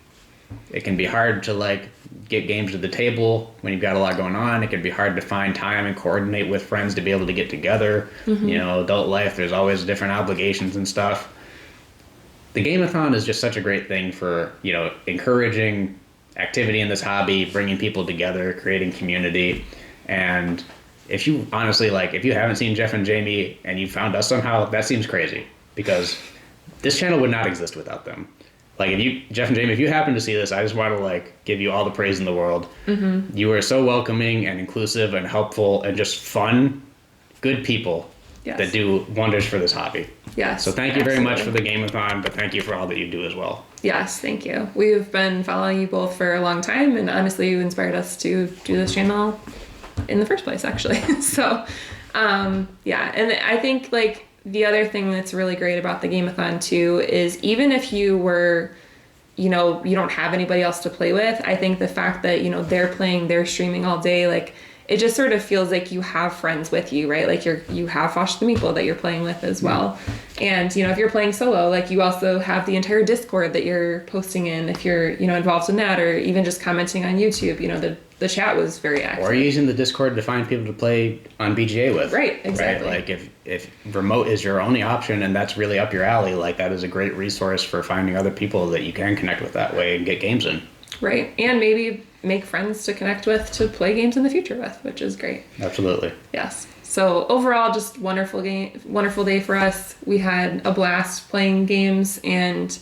Speaker 2: It can be hard to, like, get games to the table when you've got a lot going on. It can be hard to find time and coordinate with friends to be able to get together. You know, adult life, there's always different obligations and stuff. The Game-A-Thon is just such a great thing for, you know, encouraging activity in this hobby, bringing people together, creating community. And if you honestly, like, if you haven't seen Jeff and Jamie and you found us somehow, that seems crazy because this channel would not exist without them. Like, if you, Jeff and Jamie, if you happen to see this, I just want to, like, give you all the praise in the world. You are so welcoming and inclusive and helpful and just fun, good people that do wonders for this hobby.
Speaker 1: Yes.
Speaker 2: So thank you very much for the Game-A-Thon, but thank you for all that you do as well.
Speaker 1: Yes, thank you. We've been following you both for a long time, and honestly, you inspired us to do this channel in the first place, actually. So, yeah, and I think, like, the other thing that's really great about the Game-A-Thon, too, is even if you were, you know, you don't have anybody else to play with, I think the fact that, you know, they're playing, they're streaming all day, like, it just sort of feels like you have friends with you, right? Like you have Foster the Meeple that you're playing with as well. And, you know, if you're playing solo, like you also have the entire Discord that you're posting in if you're, you know, involved in that, or even just commenting on YouTube. You know, the chat was very active.
Speaker 2: Or using the Discord to find people to play on BGA with.
Speaker 1: Right, exactly.
Speaker 2: Right? Like if remote is your only option and that's really up your alley, like that is a great resource for finding other people that you can connect with that way and get games in. Right.
Speaker 1: And maybe make friends to connect with to play games in the future with, which is great.
Speaker 2: Absolutely.
Speaker 1: Yes. So overall, just wonderful day for us. We had a blast playing games, and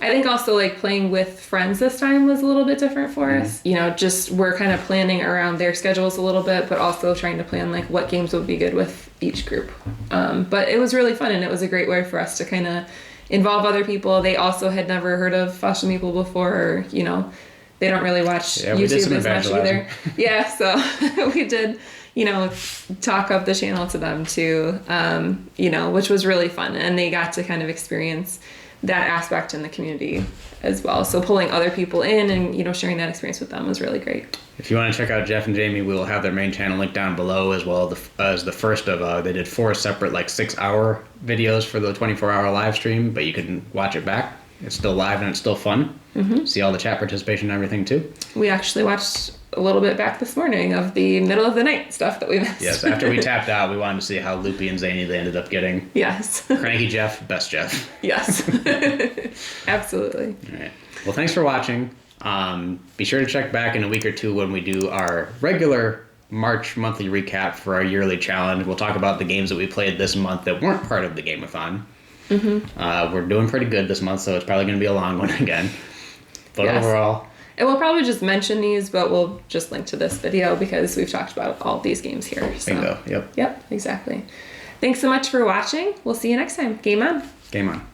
Speaker 1: I think also like playing with friends this time was a little bit different for us. You know, just we're kind of planning around their schedules a little bit, but also trying to plan like what games would be good with each group. But it was really fun, and it was a great way for us to kind of involve other people. They also had never heard of Foster the Meeple before, or, you know, they don't really watch YouTube as much either. Yeah, so we did, you know, talk up the channel to them too, you know, which was really fun. And they got to kind of experience that aspect in the community as well. So pulling other people in and, you know, sharing that experience with them was really great.
Speaker 2: If you want to check out Jeff and Jamie, we will have their main channel linked down below, as well as the first of, they did 4 separate, like 6-hour videos for the 24-hour live stream, but you can watch it back. It's still live and it's still fun. See all the chat participation and everything too. We actually watched a little bit back this morning of the middle of the night stuff that we missed. Yes, after we tapped out, we wanted to see how loopy and zany they ended up getting. Yes. Cranky Jeff, best Jeff. Yes. Absolutely. All right. Well, thanks for watching. Be sure to check back in a week or two when we do our regular March monthly recap for our yearly challenge. We'll talk about the games that we played this month that weren't part of the Game-A-Thon. We're doing pretty good this month, so it's probably going to be a long one again. But overall... And we'll probably just mention these, but we'll just link to this video because we've talked about all these games here. So. Bingo, yep. Yep, exactly. Thanks so much for watching. We'll see you next time. Game on. Game on.